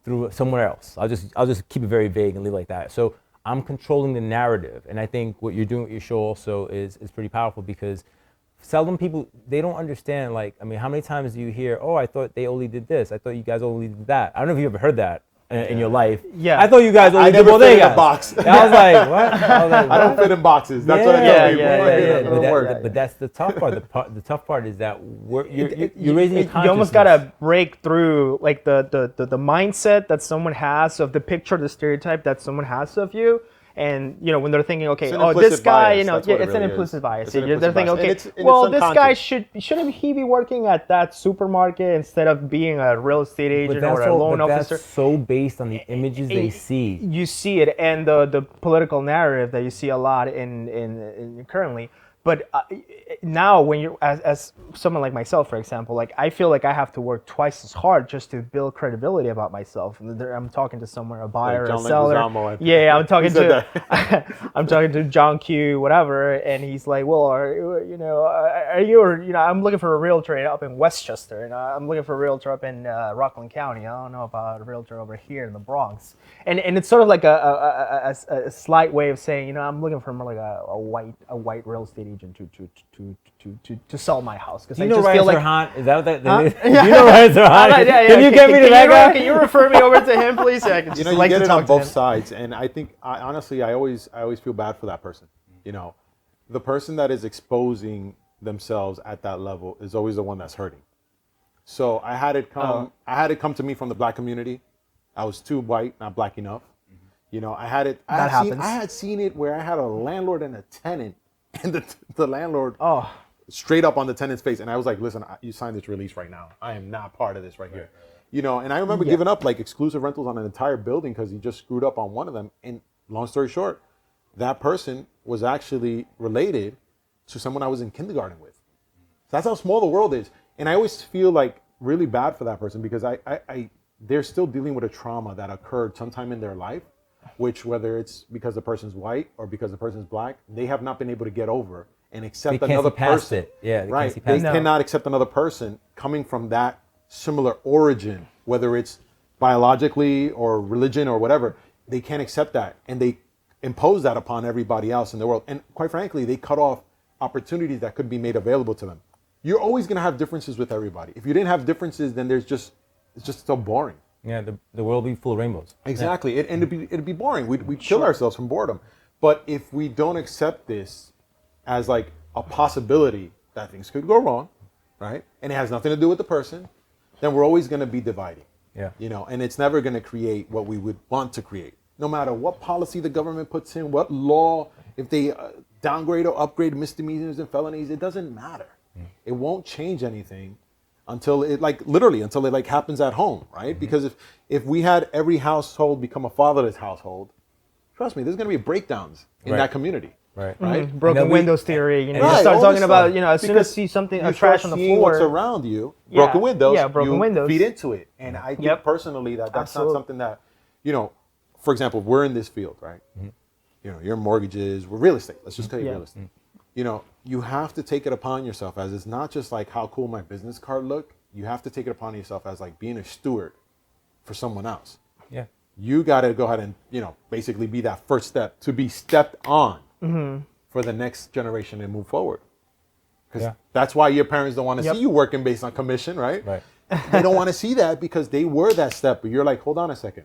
through somewhere else. I'll just keep it very vague and leave it like that. So I'm controlling the narrative, and I think what you're doing with your show also is pretty powerful, because seldom people, they don't understand, like, I mean, how many times do you hear, oh, I thought they only did this, I thought you guys only did that. I don't know if you ever heard that in your life. Yeah. I thought you guys only did what they got. Box. And I was like, what? I don't fit in boxes. That's what I tell people. But that's the tough part. The tough part is that you're raising your consciousness. You almost gotta break through, like, the mindset that someone has of the picture, the stereotype that someone has of you. And, you know, when they're thinking, okay, oh, this guy, you know, it's an implicit bias. They're thinking, okay, well, this guy shouldn't he be working at that supermarket instead of being a real estate agent or a loan officer? That's so based on the images they see. You see it, and the political narrative that you see a lot in currently. But now, when you're as someone like myself, for example, like, I feel like I have to work twice as hard just to build credibility about myself. I'm talking to someone, a buyer, a seller. I'm talking to I'm talking to John Q, whatever, and he's like, well, are you, or, you know, I'm looking for a realtor up in Westchester, and I'm looking for a realtor up in Rockland County. I don't know about a realtor over here in the Bronx. And it's sort of like a slight way of saying, you know, I'm looking for more like a white real estate agent to sell my house, because I just feel like is that what that? Do you know Ryan Serhan? Can you get me to that guy? Can you refer me over to him, please? I can just, you know, you like get to it talk on to both him. sides, and I think honestly, I always feel bad for that person. You know, the person that is exposing themselves at that level is always the one that's hurting. So I had it come to me from the black community. I was too white, not black enough. You know, I had seen it where I had a landlord and a tenant, and the landlord straight up on the tenant's face, and I was like, listen, you signed this release right now. I am not part of this right here. You know, and I remember giving up, like, exclusive rentals on an entire building because he just screwed up on one of them. And long story short, that person was actually related to someone I was in kindergarten with. So that's how small the world is. And I always feel like really bad for that person, because they're still dealing with a trauma that occurred sometime in their life, which, whether it's because the person's white or because the person's black, they have not been able to get over and accept another person. They cannot accept another person coming from that similar origin, whether it's biologically or religion or whatever. They can't accept that, and they impose that upon everybody else in the world. And quite frankly, they cut off opportunities that could be made available to them. You're always going to have differences with everybody. If you didn't have differences, then it's just so boring. Yeah, the world will be full of rainbows. Exactly, and it'd be boring. We'd kill ourselves from boredom. But if we don't accept this as like a possibility that things could go wrong, right, and it has nothing to do with the person, then we're always going to be dividing. Yeah. You know, and it's never going to create what we would want to create. No matter what policy the government puts in, what law, if they downgrade or upgrade misdemeanors and felonies, it doesn't matter. It won't change anything until it happens at home, right? Because if we had every household become a fatherless household, trust me, there's going to be breakdowns in that community. Right. Broken windows theory. You know, you start talking about, you know, as soon as you see something, a trash on the floor, what's around you, broken windows, windows, feed into it. And I think personally that's not something that, you know, for example, we're in this field, right? You know, your mortgages, we're real estate. Let's just take real estate. You know, you have to take it upon yourself as it's not just like how cool my business card look. You have to take it upon yourself as like being a steward for someone else. Yeah. You got to go ahead and, you know, basically be that first step to be stepped on for the next generation and move forward. Because that's why your parents don't want to see you working based on commission, right? They don't want to see that because they were that step. But you're like, hold on a second.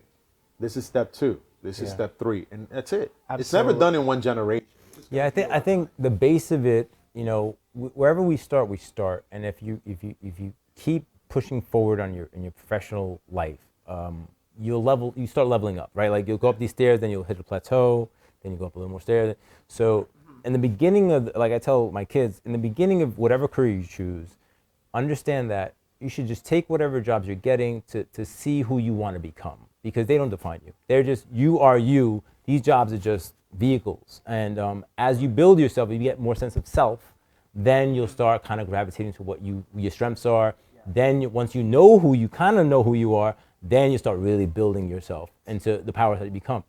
This is step 2. This is step 3. And that's it. Absolutely. It's never done in one generation. Yeah, I think the base of it, you know, wherever we start. And if you keep pushing forward in your professional life, you start leveling up, right? Like you'll go up these stairs, then you'll hit a plateau, then you go up a little more stairs. So in the beginning of, like I tell my kids, in the beginning of whatever career you choose, understand that you should just take whatever jobs you're getting to see who you want to become, because they don't define you. They're just, you are you. These jobs are just vehicles. And as you build yourself, you get more sense of self, then you'll start kind of gravitating to what your strengths are. Then once you know who you kind of know who you are, then you start really building yourself into the power that you become.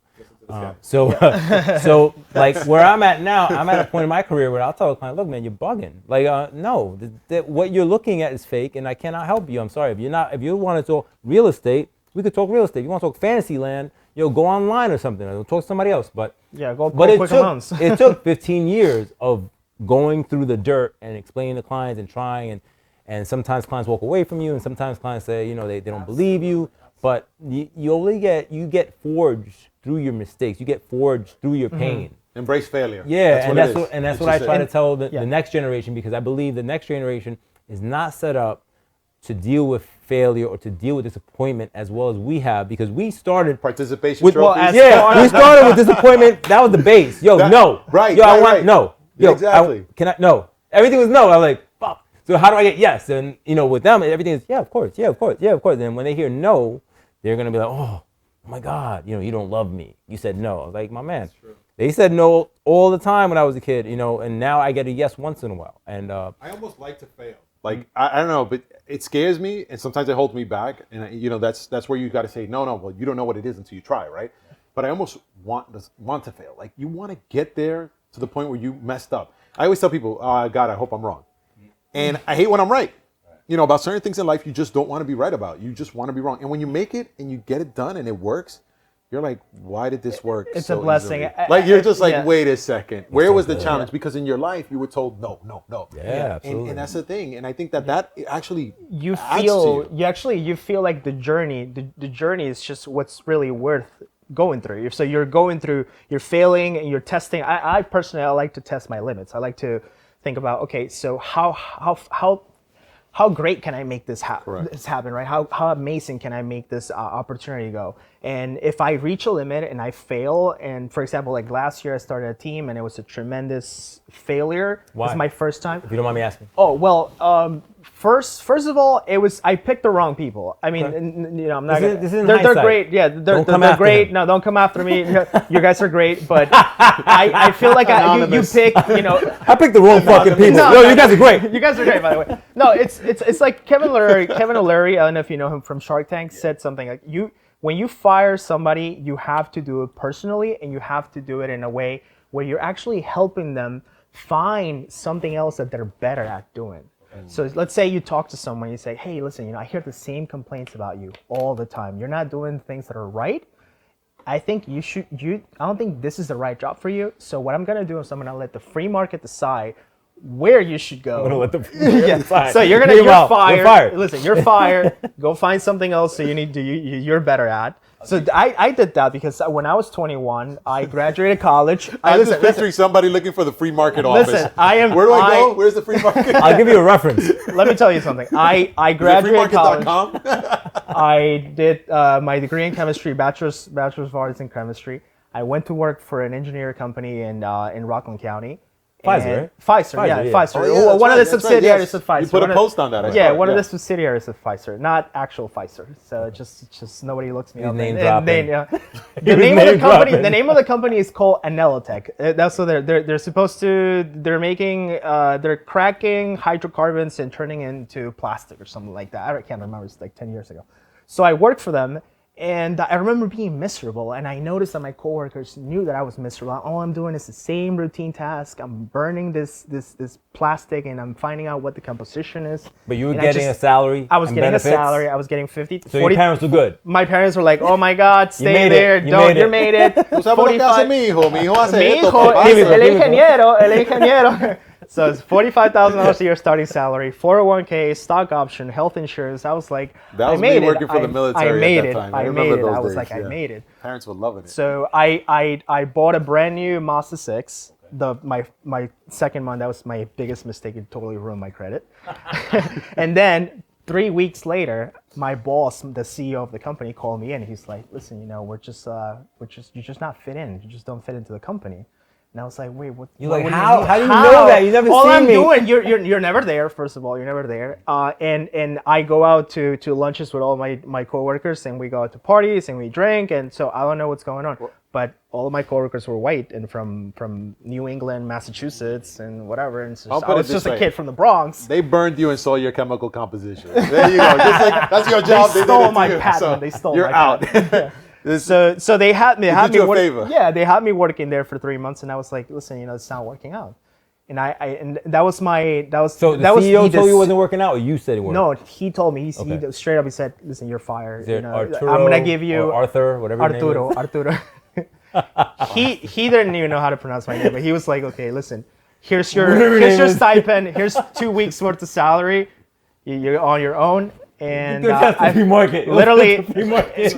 So like where I'm at now, I'm at a point in my career where I'll tell a client, look, man, you're bugging. Like, no, what you're looking at is fake, and I cannot help you. I'm sorry. If you want to talk real estate, we could talk real estate. If you want to talk fantasy land, go online or something, or talk to somebody else. But it took 15 years of going through the dirt and explaining to clients and trying, and sometimes clients walk away from you, and sometimes clients say, they don't believe you. But you get forged through your mistakes. You get forged through your pain. Embrace failure. Yeah, that's what I try to tell the next generation, because I believe the next generation is not set up to deal with failure or to deal with disappointment as well as we have, because we started participation with, trophies. We started with disappointment. That was the base. No. Right. I want no. Exactly. No. Everything was no. I was like, fuck. So how do I get yes? And with them, everything is of course. And when they hear no, they're gonna be like, oh my God, you don't love me. You said no. I was like, my man. They said no all the time when I was a kid, and now I get a yes once in a while. And I almost like to fail. Like I don't know, but it scares me, and sometimes it holds me back. And that's where you got to say no. Well, you don't know what it is until you try, right? But I almost want to fail. Like you want to get there to the point where you messed up. I always tell people, oh God, I hope I'm wrong, and I hate when I'm right. About certain things in life you just don't want to be right about. You just want to be wrong. And when you make it and you get it done and it works, you're like, why did this work? It's so a blessing. Like you're just like, wait a second. Where was the challenge? Because in your life you were told no. Yeah, absolutely. And that's the thing. And I think that actually you feel like the journey is just what's really worth going through. So you're going through, you're failing and you're testing. I personally like to test my limits. I like to think about, okay, so how great can I make this happen, right? How amazing can I make this opportunity go? And if I reach a limit and I fail, and for example, like last year I started a team and it was a tremendous failure. Why? It was my first time. If you don't mind me asking. Oh, well, first of all, I picked the wrong people. I mean, I'm not. They're great. Yeah, they're great. No, don't come after me. You guys are great, but I feel like you pick. I picked the wrong fucking people. No, you guys are great. You guys are great, by the way. No, it's like Kevin O'Leary. I don't know if you know him from Shark Tank. Said something like when you fire somebody, you have to do it personally, and you have to do it in a way where you're actually helping them find something else that they're better at doing. So let's say you talk to someone, you say, hey, listen, I hear the same complaints about you all the time. You're not doing things that are right. I think I don't think this is the right job for you. So what I'm going to do is I'm going to let the free market decide where you should go. I'm going to let the free market decide. So you're fired. Listen, you're fired. Go find something else that you're better at. So I did that because when I was 21, I graduated college. I'm just picturing somebody looking for the free market office. Listen, where do I go? Where's the free market? I'll give you a reference. Let me tell you something. I graduated college. freemarket.com? I did my degree in chemistry, bachelor's of arts in chemistry. I went to work for an engineering company in Rockland County. Pfizer, right? Pfizer. Oh, yeah, one of the subsidiaries of Pfizer. You put a post on that. One of the subsidiaries of Pfizer, not actual Pfizer. So just nobody looks me up. The name of the company is called Anelotech. That's what they're supposed to. They're cracking hydrocarbons and turning into plastic or something like that. I can't remember. It's like 10 years ago. So I worked for them. And I remember being miserable, and I noticed that my coworkers knew that I was miserable. All I'm doing is the same routine task. I'm burning this plastic, and I'm finding out what the composition is. But you were getting a salary. I was getting benefits. A salary. I was getting 50. So 40, your parents were good. My parents were like, "Oh my God, stay there. You made it." 45. Mi hijo el ingeniero. So it's $45,000 a year starting salary, 401k, stock option, health insurance. I was like, that was I made me working for the military at that time. I made it. I was like, I made it. Parents were loving it. So I bought a brand new Mazda 6. My second month, that was my biggest mistake. It totally ruined my credit. And then 3 weeks later, my boss, the CEO of the company, called me in. He's like, listen, you're just not fit in. You just don't fit into the company. And I was like, wait, what? You're like, what how? Do How do you know that? You never all seen I'm me. doing, you're never there. First of all, you're never there. And I go out to lunches with all my coworkers, and we go out to parties and we drink, and so I don't know what's going on. But all of my coworkers were white and from New England, Massachusetts, and whatever. And so I was just a kid from the Bronx. They burned you and saw your chemical composition. There you go. Just like, that's your job. They stole my patent. So they stole you're my out. patent. So they had me favor. Yeah, they had me working there for 3 months, and I was like, listen, it's not working out. And that was So the CEO told you it wasn't working out, or you said it wasn't? No, he told me. He straight up. He said, listen, you're fired. Arturo, I'm gonna give you or Arthur, whatever. Arturo. He didn't even know how to pronounce my name, but he was like, okay, listen, here's your stipend. Here's 2 weeks worth of salary. You're on your own. And that's the free market. Literally, free market.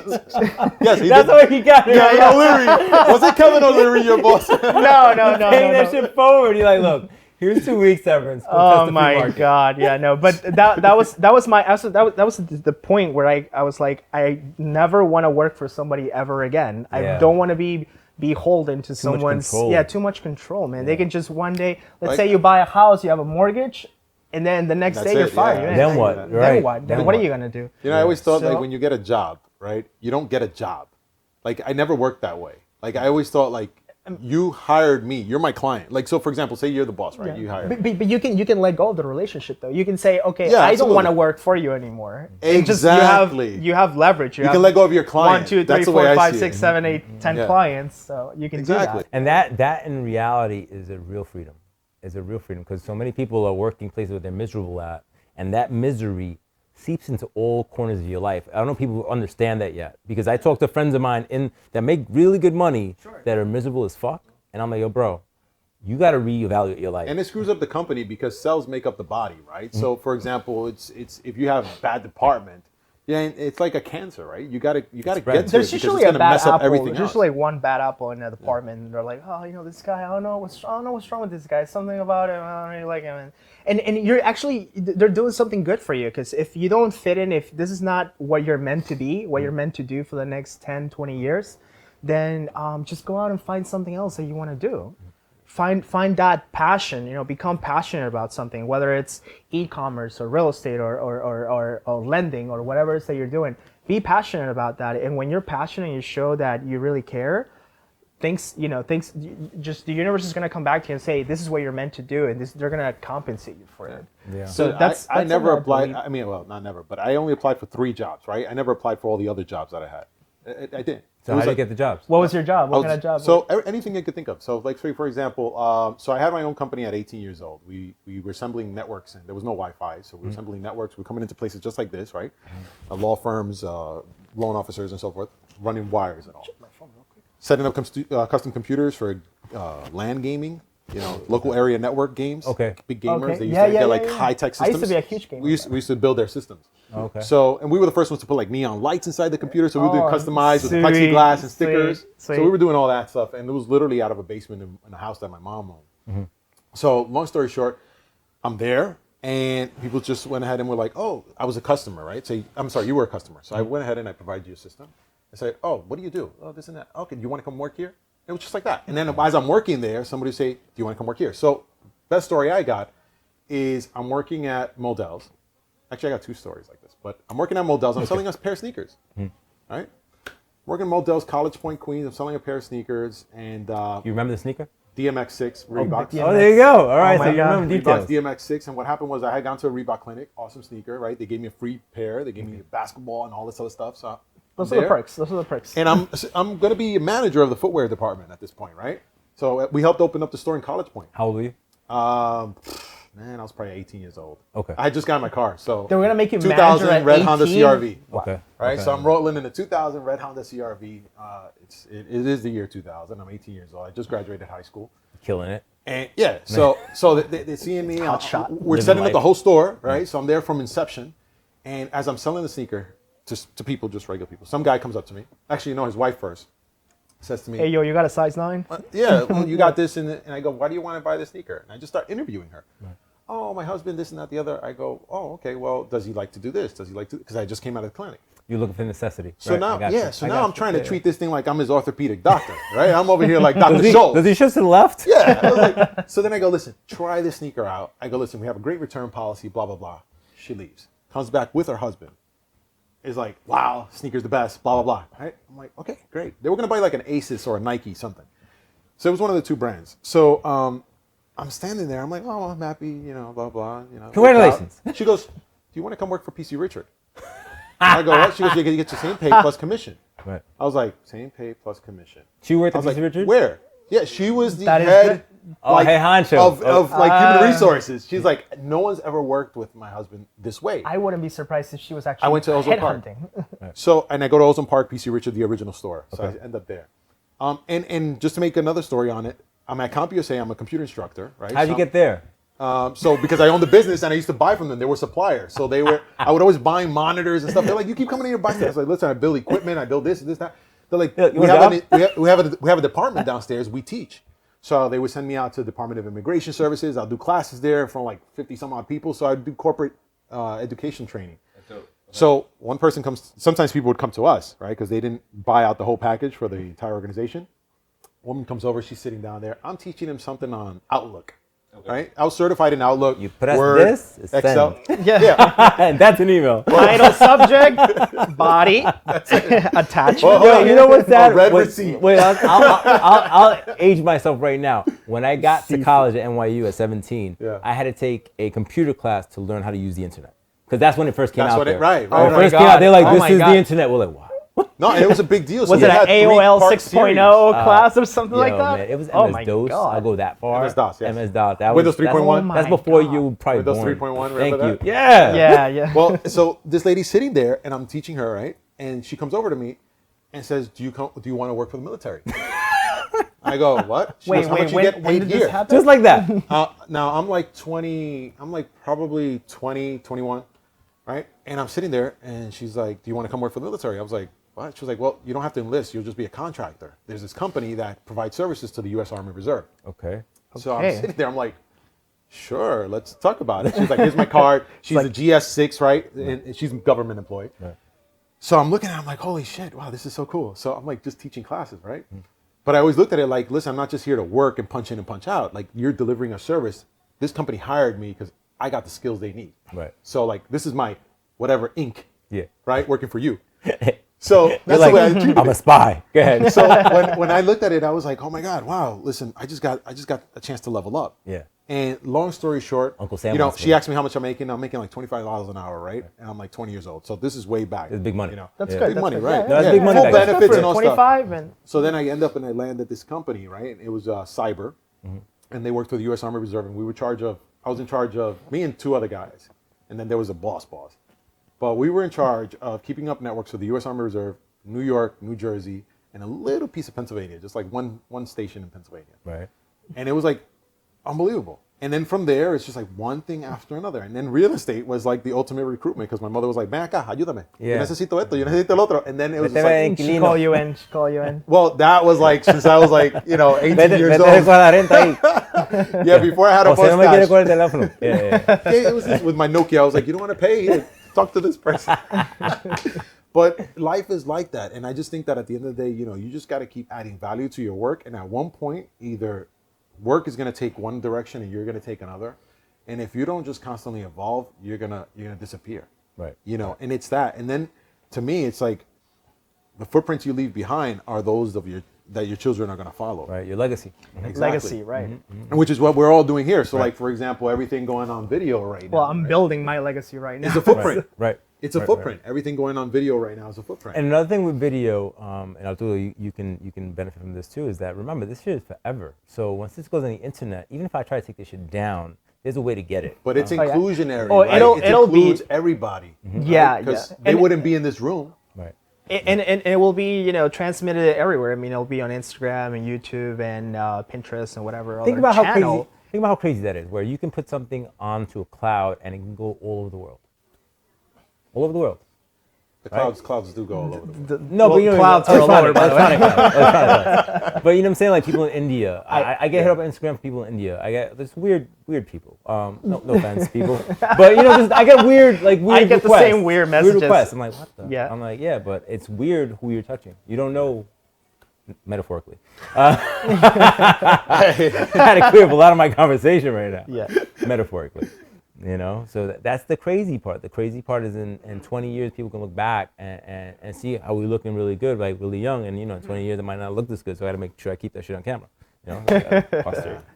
Yes, that's why he got it. Yeah, O'Leary. Was it Kevin O'Leary, your boss? No. Paying that shit forward. You're like, look, here's 2 weeks severance. Oh my God, yeah, no. But that was the point where I was like, I never want to work for somebody ever again. I don't want to be beholden to someone's too much control, man. They can just one day, let's say you buy a house, you have a mortgage. And then the next day you're fired. Yeah. Then what? Right. Then what? Then what are you gonna do? I always thought like when you get a job, right? You don't get a job. Like I never worked that way. Like I always thought like you hired me. You're my client. Like so, for example, say you're the boss, right? You hired me. But you can let go of the relationship though. You can say, okay, I don't want to work for you anymore. Exactly. You have leverage. You can let go of your client. 1, 2, 3, That's 4, 5, 6, 7, 8, 10 clients. So you can do that. And that in reality is a real freedom. Is a real freedom because so many people are working places where they're miserable at, and that misery seeps into all corners of your life. I don't know if people understand that yet, because I talk to friends of mine that make really good money that are miserable as fuck, and I'm like, yo, bro, you got to reevaluate your life. And it screws up the company because cells make up the body, right? So, for example, it's if you have a bad department, it's like a cancer, right? You gotta get to it because it's gonna mess up everything else. There's usually one bad apple in the department, and they're like, oh, this guy, I don't know what's wrong with this guy. Something about him, I don't really like him. And you're actually, they're doing something good for you, because if you don't fit in, if this is not what you're meant to be, what you're meant to do for the next 10, 20 years, then just go out and find something else that you want to do. Find that passion, become passionate about something, whether it's e-commerce or real estate or lending or whatever it is that you're doing. Be passionate about that. And when you're passionate and you show that you really care, things, the universe is going to come back to you and say, this is what you're meant to do, and they're going to compensate you for it. Yeah. So I never applied. I mean, well, not never, but I only applied for 3 jobs, right? I never applied for all the other jobs that I had. I didn't. So how did you get the jobs? What was your job? What kind of job? So anything I could think of. So like, for example, so I had my own company at 18 years old. We were assembling networks, and there was no Wi-Fi, so we were assembling networks. We were coming into places just like this, right? Law firms, loan officers, and so forth, running wires and all. Setting up custom computers for LAN gaming. Local area network games. Okay. Big gamers. Okay. They used to get like high-tech systems. I used to be a huge gamer. We used to build their systems. Okay. So, and we were the first ones to put like neon lights inside the computer. So we were doing customized with plexiglass and stickers. Sweet. So we were doing all that stuff. And it was literally out of a basement in a house that my mom owned. Mm-hmm. So long story short, I'm there, and people just went ahead and were like, oh, I was a customer, right? So I'm sorry, you were a customer. So I went ahead and I provided you a system. I said, oh, what do you do? Oh, this and that. Okay, do you want to come work here? It was just like that. And then as I'm working there, somebody would say, do you want to come work here? So best story I got is I'm working at Modell's. Actually, I got 2 stories like this, but I'm working at Modell's. I'm selling a pair of sneakers, right? Working at Modell's, College Point, Queens. I'm selling a pair of sneakers, and you remember the sneaker? DMX6 Reebok. Oh, there you go. All right, Oh so you remember Reebok details. DMX6, and what happened was I had gone to a Reebok clinic, awesome sneaker, right? They gave me a free pair. They gave me a basketball and all this other stuff. So those are the perks. And I'm going to be a manager of the footwear department at this point, right? So we helped open up the store in College Point. How old were you? Man, I was probably 18 years old. Okay. I had just got my car, so They were gonna make you 2000 manager at red 18? Honda CRV. Okay. Right, Okay. so I'm rolling in the 2000 red Honda CRV. It is the year 2000. I'm 18 years old. I just graduated high school. Killing it. And yeah, so they're seeing me. Hot shot. We're Living setting up life. the whole store, right? So I'm there from inception, and as I'm selling the sneaker to people, just regular people, some guy comes up to me. Actually, his wife first says to me, Hey, yo, you got a size 9? yeah, well, you got this, and I go, why do you want to buy this sneaker? And I just start interviewing her. Right. oh, my husband, this and that, the other. I go, oh, okay, well, does he like to do this? Does he like to, because I just came out of the clinic. You're looking for necessity. So right? now, So now I'm trying to treat this thing like I'm his orthopedic doctor, right? I'm over here like Dr. Schultz. Does he shift to the left? Yeah. I was like, so then I go, listen, try this sneaker out. I go, listen, we have a great return policy, blah, blah, blah. She leaves, comes back with her husband. Is like, wow, sneakers the best, blah, blah, blah. Right? I'm like, okay, great. They were going to buy like an Asus or a Nike, something. So it was one of the two brands. So I'm standing there. I'm like, oh, I'm happy, you know, blah, blah. You know, Congratulations. She goes, do you want to come work for PC Richard? I go, what? She goes, you get the same pay plus commission. Right. I was like, same pay plus commission. She worked I at was PC like, Richard? where? Yeah, she was the That is head good. Oh, hey, honcho. of like human resources. She's like, no one's ever worked with my husband this way. I wouldn't be surprised if she was actually I went to Ozone Park. headhunting. So, and I go to Ozone Park, PC Richard, the original store. So I end up there. And just to make another story on it, I'm at CompUSA. I'm a computer instructor, right? How'd you get there? So because I owned the business and I used to buy from them, they were suppliers. So they were, I would always buy monitors and stuff. They're like, you keep coming in here buying stuff. I was like, listen, I build equipment, I build this and this, that. They're like, we have a department downstairs, we teach. So they would send me out to the Department of Immigration Services. I'll do classes there for like 50 some odd people. So I'd do corporate education training. So one person comes, sometimes people would come to us, right? Because they didn't buy out the whole package for the entire organization. Woman comes over, she's sitting down there. I'm teaching them something on Outlook, right? I was certified in Outlook, You press Word, this, it's Excel. send. Yeah. And that's an email. Title, subject, body, attachment. Yo, you know what's that? red receipt. Wait, I'll age myself right now. When I got to college at NYU at 17, I had to take a computer class to learn how to use the internet. Because that's when it first came That's out when there. it, right. When it my first came God. out, they're like, Oh this my is God. the internet. We're like, wow. No, and it was a big deal. So Was we it an had AOL three-part 6.0 class or something like Yo, that? man, it was Oh MS my DOS. God. I'll go that far. MS-DOS, yes. MS-DOS. That Windows was, 3.1. That's Oh my before God. you probably Windows born. 3.1, Thank remember you. that? Yeah. Yeah, yeah. Well, so this lady's sitting there, and I'm teaching her, right? And she comes over to me and says, do you want to work for the military? I go, what? She goes, how much you get when paid did here? this happen? Just like that. Now I'm like 20, I'm like probably 20, 21, right? And I'm sitting there and she's like, do you want to come work for the military? I was like, what? She was like, well, you don't have to enlist. You'll just be a contractor. There's this company that provides services to the U.S. Army Reserve. Okay. So I'm Okay. sitting there, I'm like, sure, let's talk about it. She's like, here's my card. She's a GS6, right? And she's a government employee. Right. So I'm looking at it, I'm like, holy shit, wow, this is so cool. So I'm like just teaching classes, right? But I always looked at it like, listen, I'm not just here to work and punch in and punch out. Like, you're delivering a service. This company hired me because I got the skills they need. Right. So like, this is my whatever ink, Yeah. right? Working for you. So You're that's like, the way I treated I'm a it. spy. Go ahead. So when I looked at it, I was like, oh my God, wow, listen, I just got a chance to level up. Yeah. And long story short, Uncle Sam you know, wants she me. asked me how much I'm making. I'm making like $25 an hour, right? And I'm like 20 years old. So this is way back. It's big money. You know, That's Yeah. good. big that's money, good. right? Yeah, No, that's yeah, big money Full back then. benefits and all stuff. 25 and So then I end up and I land at this company, right? It was cyber, and they worked for the U.S. Army Reserve, and I was in charge of me and two other guys, and then there was a boss. But we were in charge of keeping up networks for the U.S. Army Reserve, New York, New Jersey, and a little piece of Pennsylvania, just like one station in Pennsylvania. Right. And it was like unbelievable. And then from there, it's just like one thing after another. And then real estate was like the ultimate recruitment because my mother was like, ven acá, ayúdame. Yeah. Yo necesito esto, yo necesito el otro. And then it was just Vete, like, she call you in. She call you in. well, that was like since I was like, 18 Vete, years vete con old. la renta ahí. Yeah, before I had a O sea, no me quiere con mustache. el teléfono. Yeah. Yeah, it was just with my Nokia. I was like, you don't want to pay? Here, talk to this person. But life is like that. And I just think that at the end of the day, you just got to keep adding value to your work. And at one point, either work is going to take one direction and you're going to take another. And if you don't just constantly evolve, you're gonna disappear. Right. And it's that. And then to me, it's like the footprints you leave behind are those that your children are gonna follow. Right. Your legacy. Exactly. Legacy, right? And which is what we're all doing here. So like, for example, everything going on video right now. Well, I'm building my legacy right now. It's a footprint. Right. It's a footprint. Everything going on video right now is a footprint. And another thing with video, and Arturo, you can benefit from this too, is that remember this shit is forever. So once this goes on the internet, even if I try to take this shit down, there's a way to get it. But it's yeah. inclusionary. Oh, right? it'll it be- includes everybody. Yeah, Because yeah. they And- wouldn't be in this room. Right. And it will be transmitted everywhere. I mean, it'll be on Instagram and YouTube and Pinterest and whatever Think other about channel. how crazy that is, where you can put something onto a cloud and it can go all over the world. All over the world. The clouds do go all over the world. No, but you know, clouds are all over, by the way. Electronic. But you know what I'm saying? Like people in India. I get hit up on Instagram from people in India. I get this weird people. No offense, people. But you know, just I get weird I get requests. the same weird messages. Weird requests. I'm like, what the? Yeah. I'm like, yeah, but it's weird who you're touching. You don't know, metaphorically. I had to clear up a lot of my conversation right now. Yeah. Metaphorically. You know, so that's the crazy part. The crazy part is in 20 years, people can look back and see how we looking really good, like really young. And, you know, in 20 years, it might not look this good. So I got to make sure I keep that shit on camera. You know,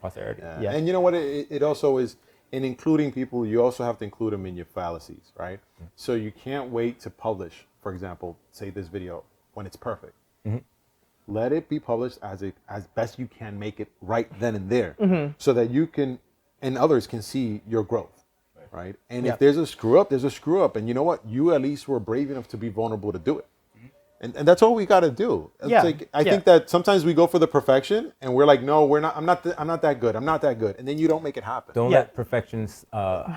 posterity. Yeah. And you know what? It also is, in including people, you also have to include them in your fallacies, right? Mm-hmm. So you can't wait to publish, for example, say this video when it's perfect. Mm-hmm. Let it be published as best you can make it right then and there, so that you can, and others can see your growth. Right, and if there's a screw up, there's a screw up, and you know what? You at least were brave enough to be vulnerable to do it, and that's all we got to do. It's like, I think that sometimes we go for the perfection, and we're like, no, we're not. I'm not that good. I'm not that good, and then you don't make it happen. Don't let perfections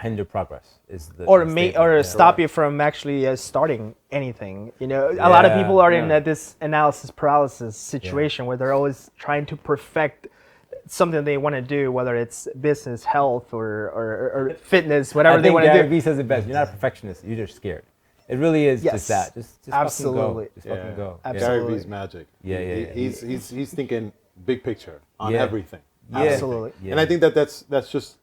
hinder progress. Is the or stop you from actually starting anything. You know, a lot of people are in this analysis paralysis situation where they're always trying to perfect something they want to do, whether it's business, health, or fitness, whatever they want to do. Gary Vee says it best. You're not a perfectionist. You're just scared. It really is just that. Just absolutely. Fucking go. Absolutely. Gary Vee's magic. Yeah. He's thinking big picture on everything. Yeah. Absolutely. Yeah. And I think that's just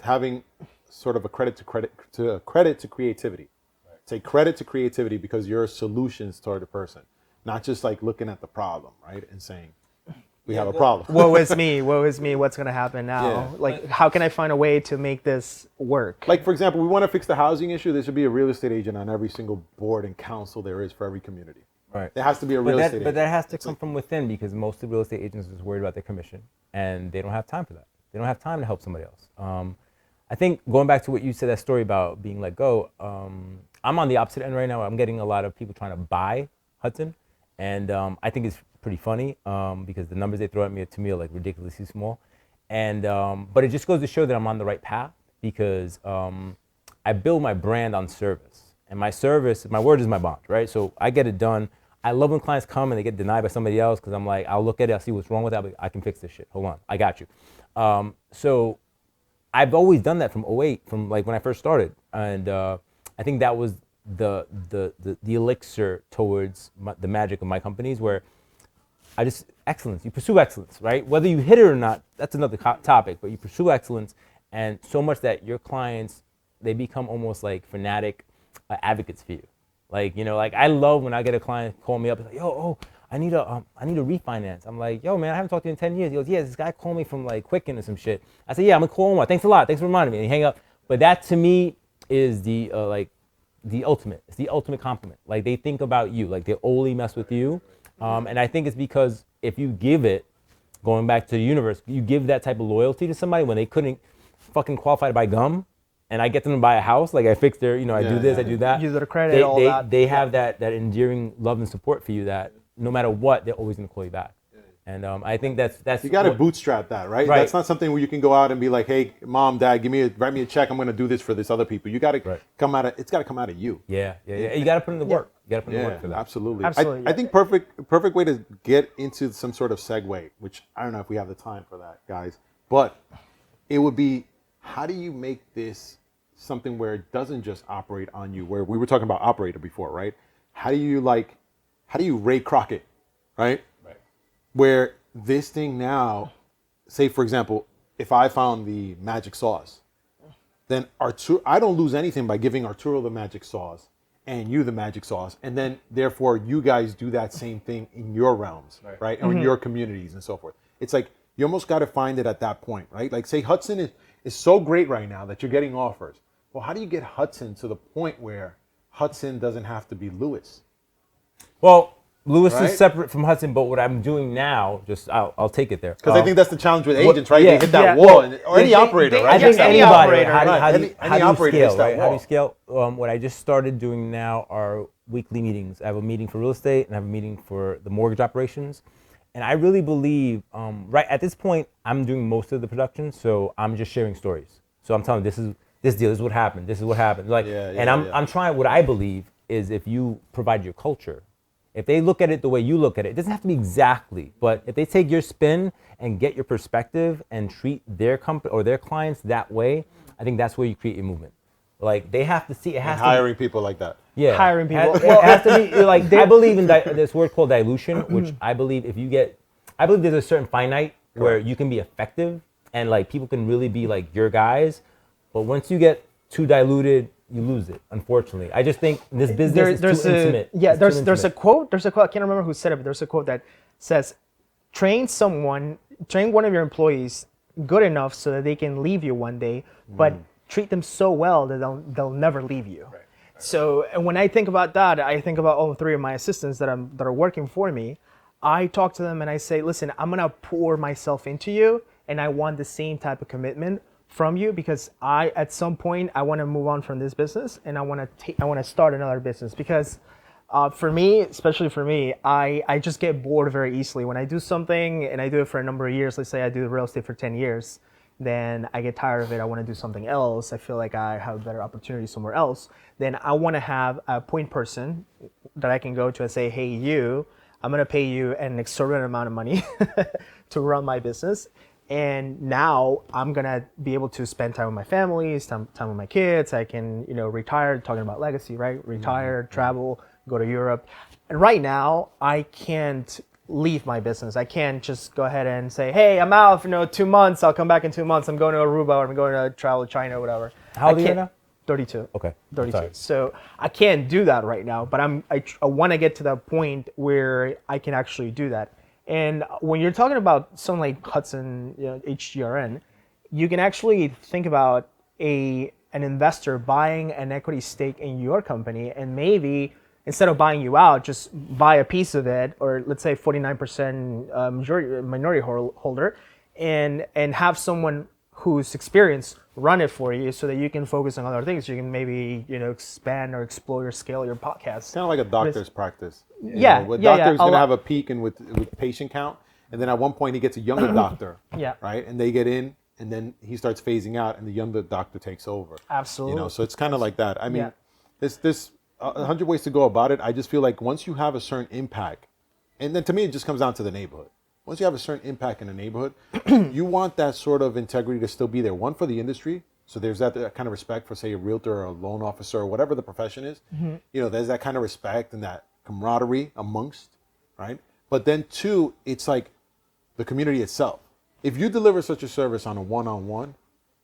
having sort of a credit to creativity. Right. Take credit to creativity because you're solutions toward a person, not just like looking at the problem, right, and saying, we have a problem. Woe is me, what's going to happen now? Yeah. Like, how can I find a way to make this work? Like, for example, we want to fix the housing issue. There should be a real estate agent on every single board and council there is for every community. Right. There has to be a real estate agent. But that has to come from within, because most of the real estate agents are worried about their commission, and they don't have time for that. They don't have time to help somebody else. I think going back to what you said, that story about being let go, I'm on the opposite end right now. I'm getting a lot of people trying to buy Hudson, and I think it's pretty funny because the numbers they throw at me to me are like ridiculously small, and but it just goes to show that I'm on the right path, because I build my brand on service, and my word is my bond, right? So I get it done. I love when clients come and they get denied by somebody else, because I'm like, I'll look at it, I'll see what's wrong with that, but I can fix this shit. Hold on, I got you. So I've always done that from 2008, from like when I first started, and I think that was the elixir towards the magic of my companies, where excellence. You pursue excellence, right? Whether you hit it or not, that's another topic, but you pursue excellence, and so much that your clients, they become almost like fanatic advocates for you. Like, you know, like I love when I get a client call me up and like, yo, I need a refinance. I'm like, yo, man, I haven't talked to you in 10 years. He goes, yeah, this guy called me from like Quicken or some shit. I said, yeah, I'm gonna call him. Thanks a lot. Thanks for reminding me. And he hang up. But that to me is the ultimate. It's the ultimate compliment. Like, they think about you. Like, they only mess with you. And I think it's because if you give it, going back to the universe, you give that type of loyalty to somebody when they couldn't fucking qualify to buy gum, and I get them to buy a house, like I fix their, I do this, I do that. Use their credit, all that. They have that endearing love and support for you that no matter what, they're always gonna call you back. And I think that's you got to bootstrap that, right? That's not something where you can go out and be like, hey, mom, dad, write me a check. I'm going to do this for this other people. You got to it's got to come out of you. Yeah. You got to put in the work. You got to put in the work for that. Absolutely. I think perfect way to get into some sort of segue, which I don't know if we have the time for that, guys, but it would be, how do you make this something where it doesn't just operate on you, where we were talking about operator before, right? How do you Ray Kroc it, right? Where this thing now, say for example, if I found the magic sauce, then I don't lose anything by giving Arturo the magic sauce and you the magic sauce, and then therefore you guys do that same thing in your realms, right? Or in your communities and so forth. It's like you almost got to find it at that point, right? Like, say Hudson is so great right now that you're getting offers. Well, how do you get Hudson to the point where Hudson doesn't have to be Lewis? Well, Lewis is separate from Hudson, but what I'm doing now, I'll take it there. Because I think that's the challenge with agents, right? They hit that wall, or any operator, right? I think any operator. How do you scale, right? How do you scale? What I just started doing now are weekly meetings. I have a meeting for real estate, and I have a meeting for the mortgage operations. And I really believe, right at this point, I'm doing most of the production, so I'm just sharing stories. So I'm telling them, this deal, this is what happened, this is what happened. I'm trying what I believe is if you provide your culture. If they look at it the way you look at it, it doesn't have to be exactly, but if they take your spin and get your perspective and treat their company or their clients that way, I think that's where you create your movement. Like they have to see it has And to hiring people like that. yeah, Hiring people. It has to be like I believe in this word called dilution, which I believe I believe there's a certain finite where you can be effective and like people can really be like your guys, but once you get too diluted, you lose it. Unfortunately, I just think this business is too intimate. Yeah, It's too there's a intimate. quote. There's a quote. I can't remember who said it, but there's a quote that says, train one of your employees good enough so that they can leave you one day, but treat them so well that they'll never leave you. Right. So and when I think about that, I think about all three of my assistants that are working for me. I talk to them and I say, listen, I'm gonna pour myself into you, and I want the same type of commitment from you because at some point I want to move on from this business and I want to start another business because for me, especially for me, I just get bored very easily when I do something and I do it for a number of years. Let's say I do real estate for 10 years, then I get tired of it. I want to do something else. I feel like I have a better opportunity somewhere else. Then I want to have a point person that I can go to and say, hey, I'm going to pay you an exorbitant amount of money to run my business. And now I'm gonna be able to spend time with my family, time with my kids. I can, retire, talking about legacy, right? Retire, travel, go to Europe. And right now, I can't leave my business. I can't just go ahead and say, hey, I'm out for 2 months. I'll come back in 2 months. I'm going to Aruba or I'm going to travel to China or whatever. How old are you now? 32. Okay. 32. Sorry. So I can't do that right now, but I want to get to that point where I can actually do that. And when you're talking about something like Hudson, HGRN, you can actually think about an investor buying an equity stake in your company, and maybe instead of buying you out, just buy a piece of it, or let's say 49% minority holder, and have someone who's experienced run it for you, so that you can focus on other things. You can maybe expand or explore or scale your podcast. Kind of like a doctor's practice. Yeah, A doctor's going to lot. have a peak with patient count, and then at one point he gets a younger doctor. Yeah. Right, and they get in, and then he starts phasing out, and the younger doctor takes over. Absolutely. So it's kind of like that. I mean, Yeah. there's 100 ways to go about it. I just feel like once you have a certain impact, and then to me it just comes down to the neighborhood. Once you have a certain impact in a neighborhood, you want that sort of integrity to still be there. One, for the industry. So there's that kind of respect for, say, a realtor or a loan officer or whatever the profession is. There's that kind of respect and that camaraderie amongst, right? But then two, it's like the community itself. If you deliver such a service on a one-on-one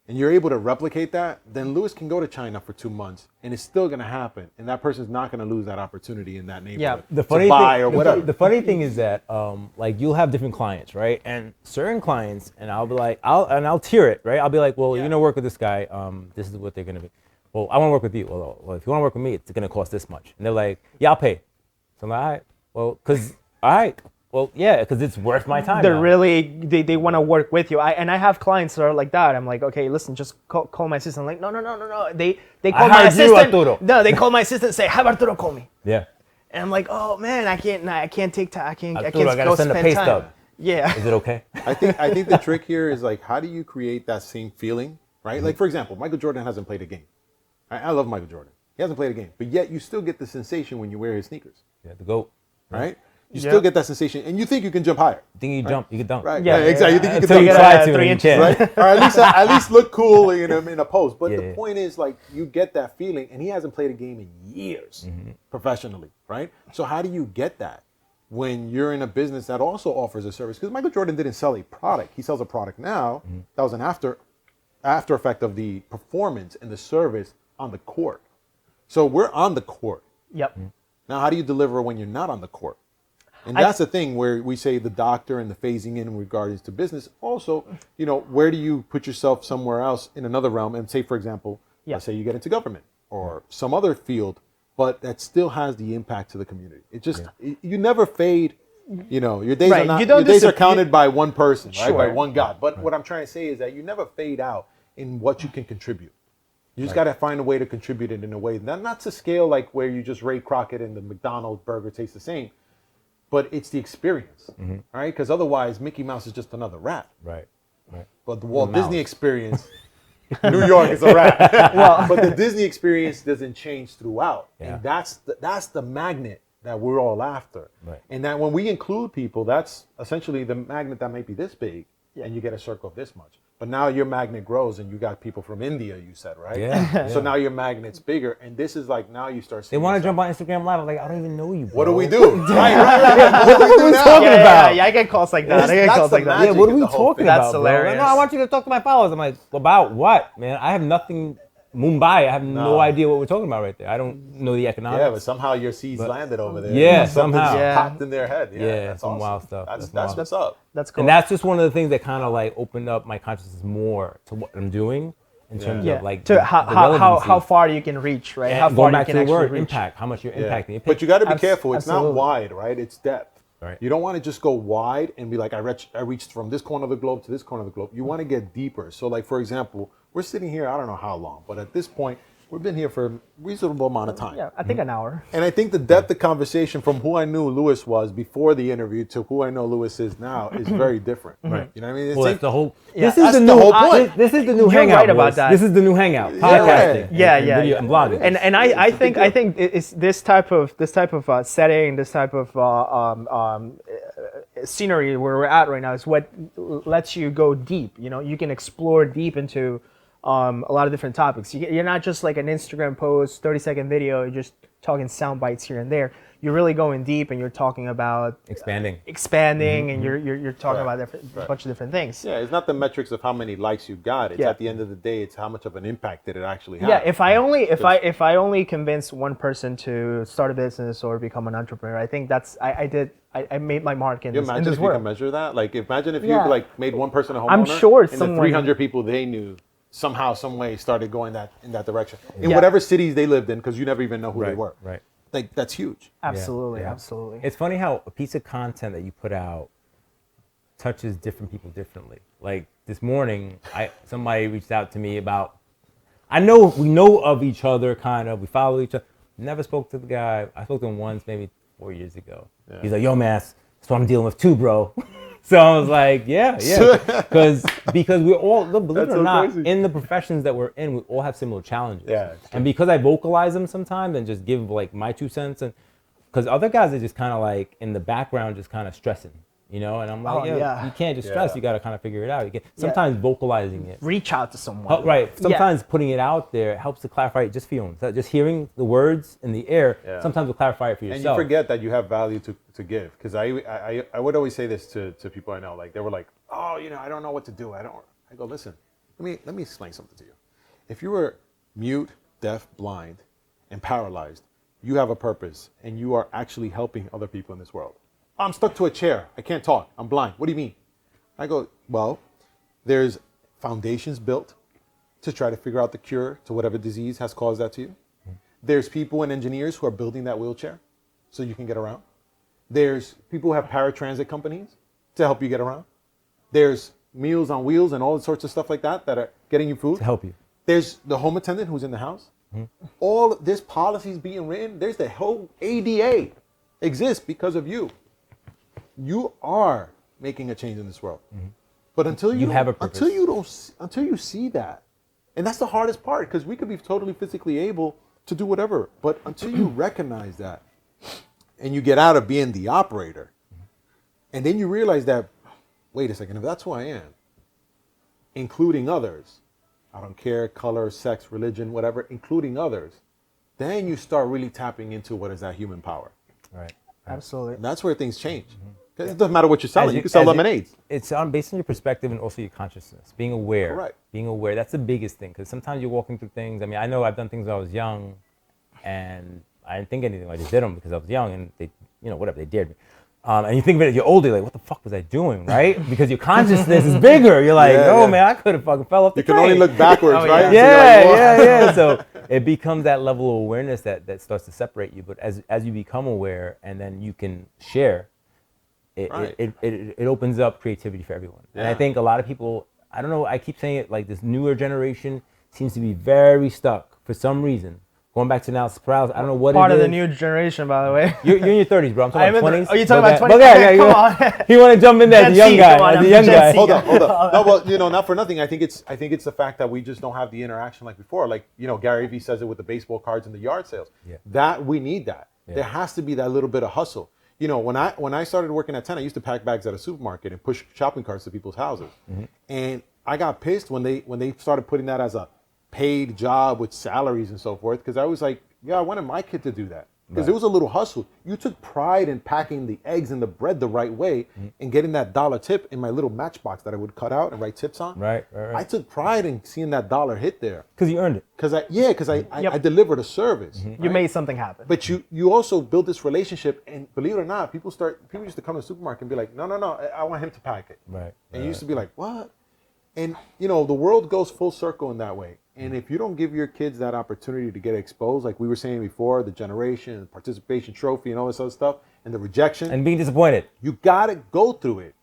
and you're able to replicate that, then Lewis can go to China for 2 months and it's still going to happen. And that person's not going to lose that opportunity in that neighborhood The funny to buy thing, or whatever. The funny thing is that like you'll have different clients, right? And certain clients, and I'll be like, I'll tier it, right? I'll be like, well, you're gonna work with this guy. This is what they're gonna be. Well, I want to work with you. Well, if you want to work with me, it's gonna cost this much. And they're like, yeah, I'll pay. So I'm like, all right. Well, because it's worth my time. They're now. really they want to work with you. I have clients that are like that. I'm like, okay, listen, just call my assistant. Like, no. They call my hired you, assistant. Arturo. No, they call my assistant and say, have Arturo call me. Yeah. And I'm like, oh man, I can't take time. I can't Arturo, I gotta go send a spend pay time. stub. Yeah. Is it okay? I think the trick here is like, how do you create that same feeling, right? Like, for example, Michael Jordan hasn't played a game. I love Michael Jordan. He hasn't played a game, but yet you still get the sensation when you wear his sneakers, Yeah, the GOAT. right? You still get that sensation, and you think you can jump higher, You think you jump, you can dunk. right? Yeah, exactly. You think you can Until you dunk, try to, 3 and you inches, can't. right? Or at least look cool in a pose. But the Yeah. point is, like, you get that feeling, and he hasn't played a game in years professionally, right? So how do you get that when you're in a business that also offers a service? Because Michael Jordan didn't sell a product; he sells a product now. That was an after effect of the performance and the service on the court. So we're on the court. Yep. Now, how do you deliver when you're not on the court? And that's the thing where we say the doctor and the phasing in regards to business. Also, where do you put yourself somewhere else in another realm? And say, for example, let's say you get into government or some other field, but that still has the impact to the community. It just, you never fade. Your days Right. are not, You don't your days are disappear- counted by one person, right? Sure. By one God. But what I'm trying to say is that you never fade out in what you can contribute. You just got to find a way to contribute it in a way, not to scale like where you just Ray Crockett and the McDonald's burger tastes the same, but it's the experience, right? Because otherwise, Mickey Mouse is just another rat. Right. But the Walt Disney experience New York is a wrap. But the Disney experience doesn't change throughout, Yeah. and that's the magnet that we're all after. Right. And that when we include people, that's essentially the magnet that might be this big, and you get a circle of this much. But now your magnet grows, and you got people from India. You said, right? Yeah. So now your magnet's bigger, and this is like now you start. They seeing want to yourself. jump on Instagram Live. I'm like, I don't even know you, bro. What do we do? right. What do we do now? talking about? I get calls like that. I get That's calls the like that. magic Yeah, what are of we the whole talking thing. about, That's bro? hilarious. No, I want you to talk to my followers. I'm like, about what, man? I have nothing. Mumbai, I have no idea what we're talking about right there. I don't know the economics. Yeah, but somehow your seeds landed over there. Yeah, Something somehow. just Yeah. popped in their head. Yeah, that's some awesome. wild stuff. That's what's up. That's cool. And that's just one of the things that kind of like opened up my consciousness more to what I'm doing in terms yeah. of like to the how relevancy. far you can reach, right? And How going far you back can to the actually word reach. impact, how much you're Yeah. impacting. But you got to be Abs- careful. It's absolutely. not wide, right? It's depth. Right. You don't want to just go wide and be like, I reached from this corner of the globe to this corner of the globe. You want to get deeper. So, like, for example, we're sitting here, I don't know how long, but at this point, we've been here for a reasonable amount of time. Yeah, I think an hour. And I think the depth of conversation from who I knew Lewis was before the interview to who I know Lewis is now is very different. Right. You know what I mean? It's Well, like- that's the whole. Yeah, this is that's the the new. whole point. This is the new You're hangout. right about boys. that. This is the new hangout. Podcasting. Yeah, and yeah, video yeah. and blogging. And I think it's this type of setting, this type of scenery where we're at right now is what lets you go deep. You know, you can explore deep into a lot of different topics. You're not just like an Instagram post, 30-second video, you're just talking sound bites here and there. You're really going deep, and you're talking about expanding. and you're talking about a bunch of different things. Yeah, it's not the metrics of how many likes you got. It's Yeah. at the end of the day, it's how much of an impact did it actually have. Yeah, if I only convince one person to start a business or become an entrepreneur, I think I made my mark in you this, imagine in this if you world. can measure that? Like, imagine if Yeah. you like made one person a homeowner, I'm sure and the someone- 300 people they knew somehow, some way started going in that direction in Yeah. whatever cities they lived in, because you never even know who they were. Right. Like, that's huge. Absolutely, Yeah. absolutely. It's funny how a piece of content that you put out touches different people differently. Like this morning, somebody reached out to me about. We know of each other, kind of. We follow each other. Never spoke to the guy. I spoke to him once, maybe 4 years ago. Yeah. He's like, "Yo, man, that's what I'm dealing with too, bro." So I was like, yeah, because we're all, believe it That's or so not, crazy. in the professions that we're in, we all have similar challenges. Yeah, it's true. And because I vocalize them sometimes and just give like my 2 cents, and because other guys are just kind of like in the background, just kind of stressing, you know. And I'm like, Oh, yeah. you can't just stress. Yeah. You got to kind of figure it out. You can, sometimes vocalizing it. Reach out to someone. Right. Yeah. Sometimes putting it out there helps to clarify it just for you. So just hearing the words in the air Yeah. sometimes will clarify it for And yourself. you forget that you have value to give. Because I would always say this to people I know. Like, they were like, oh, I don't know what to do. I go, listen, let me explain something to you. If you were mute, deaf, blind, and paralyzed, you have a purpose, and you are actually helping other people in this world. I'm stuck to a chair. I can't talk. I'm blind. What do you mean? I go, well, there's foundations built to try to figure out the cure to whatever disease has caused that to you. There's people and engineers who are building that wheelchair so you can get around. There's people who have paratransit companies to help you get around. There's Meals on Wheels and all sorts of stuff like that are getting you food. to help you. There's the home attendant who's in the house. All this policies being written. There's the whole ADA exists because of you. You are making a change in this world. But until you have a purpose. until you see that, and that's the hardest part, because we could be totally physically able to do whatever, but until you recognize that, and you get out of being the operator, and then you realize that, wait a second, if that's who I am, including others, I don't care, color, sex, religion, whatever, including others, then you start really tapping into what is that human power. Right. Absolutely. And that's where things change. 'Cause it doesn't matter what you're selling. You can sell as lemonades. It's based on your perspective and also your consciousness. Being aware. Correct. Being aware. That's the biggest thing. Because sometimes you're walking through things. I mean, I know I've done things when I was young, and I didn't think anything. I just did them because I was young, and they, whatever, they dared me. And you think of it as you're older, you're like, what the fuck was I doing, right? Because your consciousness is bigger. You're like, Yeah, oh yeah. man, I could have fucking fell off the You can train. only look backwards, Oh, right? Yeah, So you're like, "Whoa." yeah. So it becomes that level of awareness that starts to separate you. But as you become aware, and then you can share, Right. it opens up creativity for everyone. And I Yeah. think a lot of people, I don't know, I keep saying it, like this newer generation seems to be very stuck for some reason going back to analysis paralysis. I don't know what Part it of is. the new generation, by the way. You're in your 30s, bro. I'm talking about 20s. Oh, you talking about 20s? But yeah, Okay, yeah, come on. He want to jump in there as a Gen young Z, guy. come on, As a I'm young Gen guy. Z. Hold up. No, well, not for nothing. I think it's the fact that we just don't have the interaction like before. Like, Gary Vee says it with the baseball cards and the yard sales. Yeah. That we need that. Yeah. There has to be that little bit of hustle. When I started working at 10, I used to pack bags at a supermarket and push shopping carts to people's houses. Mm-hmm. And I got pissed when they started putting that as a paid job with salaries and so forth, because I was like, yeah, I wanted my kid to do that. Because Right. it was a little hustle. You took pride in packing the eggs and the bread the right way and getting that dollar tip in my little matchbox that I would cut out and write tips on. Right. I took pride in seeing that dollar hit there. Because you earned it. Because I delivered a service. You made something happen. But you also build this relationship, and believe it or not, people used to come to the supermarket and be like, no, I want him to pack it. Right. And you used to be like, what? And the world goes full circle in that way. And if you don't give your kids that opportunity to get exposed, like we were saying before, the generation, the participation trophy, and all this other stuff, and the rejection, And being disappointed. you gotta go through it.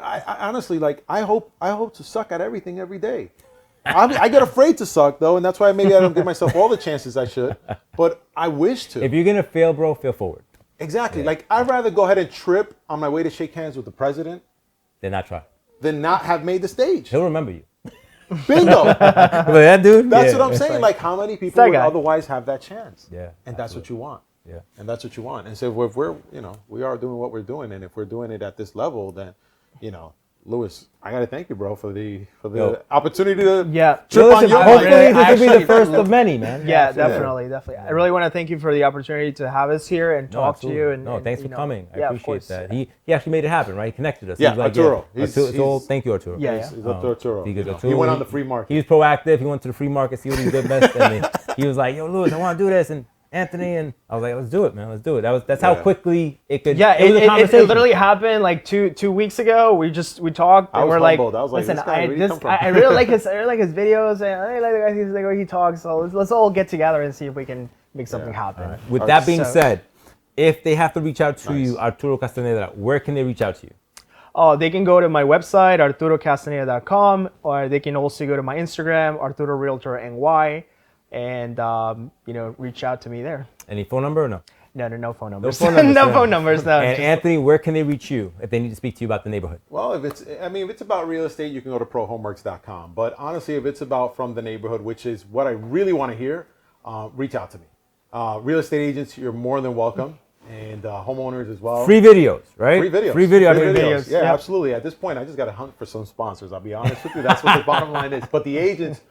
I honestly, I hope to suck at everything every day. I get afraid to suck though, and that's why maybe I don't give myself all the chances I should. But I wish to. If you're going to fail, bro, fail forward. Exactly. Like, I'd rather go ahead and trip on my way to shake hands with the president Then not try. than not have made the stage. He'll remember you. Bingo. But that dude? That's Yeah. what I'm saying. Like, how many people that would guy. otherwise have that chance? Yeah, And that's what you want. Yeah. And that's what you want. And so if we're, we are doing what we're doing, and if we're doing it at this level, then, Louis, I gotta thank you, bro, for the Yo. opportunity to Yeah. trip Yo, on listen, your hopefully mic. this will be Actually, the first of many, man. Yeah, absolutely. definitely. I really want to thank you for the opportunity to have us here and No, talk to you. absolutely. And thanks for you know, coming. I yeah, of appreciate course. that. He actually made it happen, right? He connected us. Yeah, He was like, Arturo. Arturo, thank you, Arturo. Yeah, He's up to Arturo. Because He Arturo, went on the free market. He was proactive. He went to the free market, see what he did best. And he was like, yo, Louis, I want to do this. And Anthony, and I was like, let's do it, man. Let's do it. That's how Yeah. quickly it could. Yeah, it was a it conversation. literally happened like two weeks ago. We talked I and was we're like, humbled. I was like, listen, this guy, where'd he come from? I really like his videos and I like the way he talks. So let's all get together and see if we can make something happen. With that being So- said, if they have to reach out to Nice. you, Arturo Castaneda, where can they reach out to you? Oh, they can go to my website, arturocastaneda.com, or they can also go to my Instagram, Arturo Realtor NY, and reach out to me there. Any phone number or no? No phone numbers. phone numbers, No yeah. phone numbers. No. And just- Anthony, where can they reach you if they need to speak to you about the neighborhood? Well, if it's about real estate, you can go to prohomeworks.com. But honestly, if it's about from the neighborhood, which is what I really want to hear, reach out to me. Real estate agents, you're more than welcome, and homeowners as well. Free videos, right? Free videos. Free video. Free videos. Yeah, Yep. absolutely. At this point, I just got to hunt for some sponsors. I'll be honest with you. That's what the bottom line is. But the agents,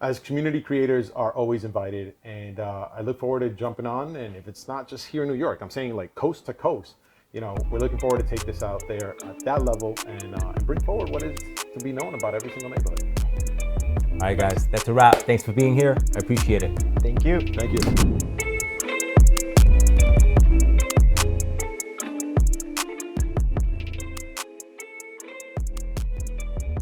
as community creators, are always invited, and I look forward to jumping on. And if it's not just here in New York, I'm saying like coast to coast. We're looking forward to take this out there at that level and bring forward what is to be known about every single neighborhood. All right, guys, that's a wrap. Thanks for being here. I appreciate it. Thank you. Thank you.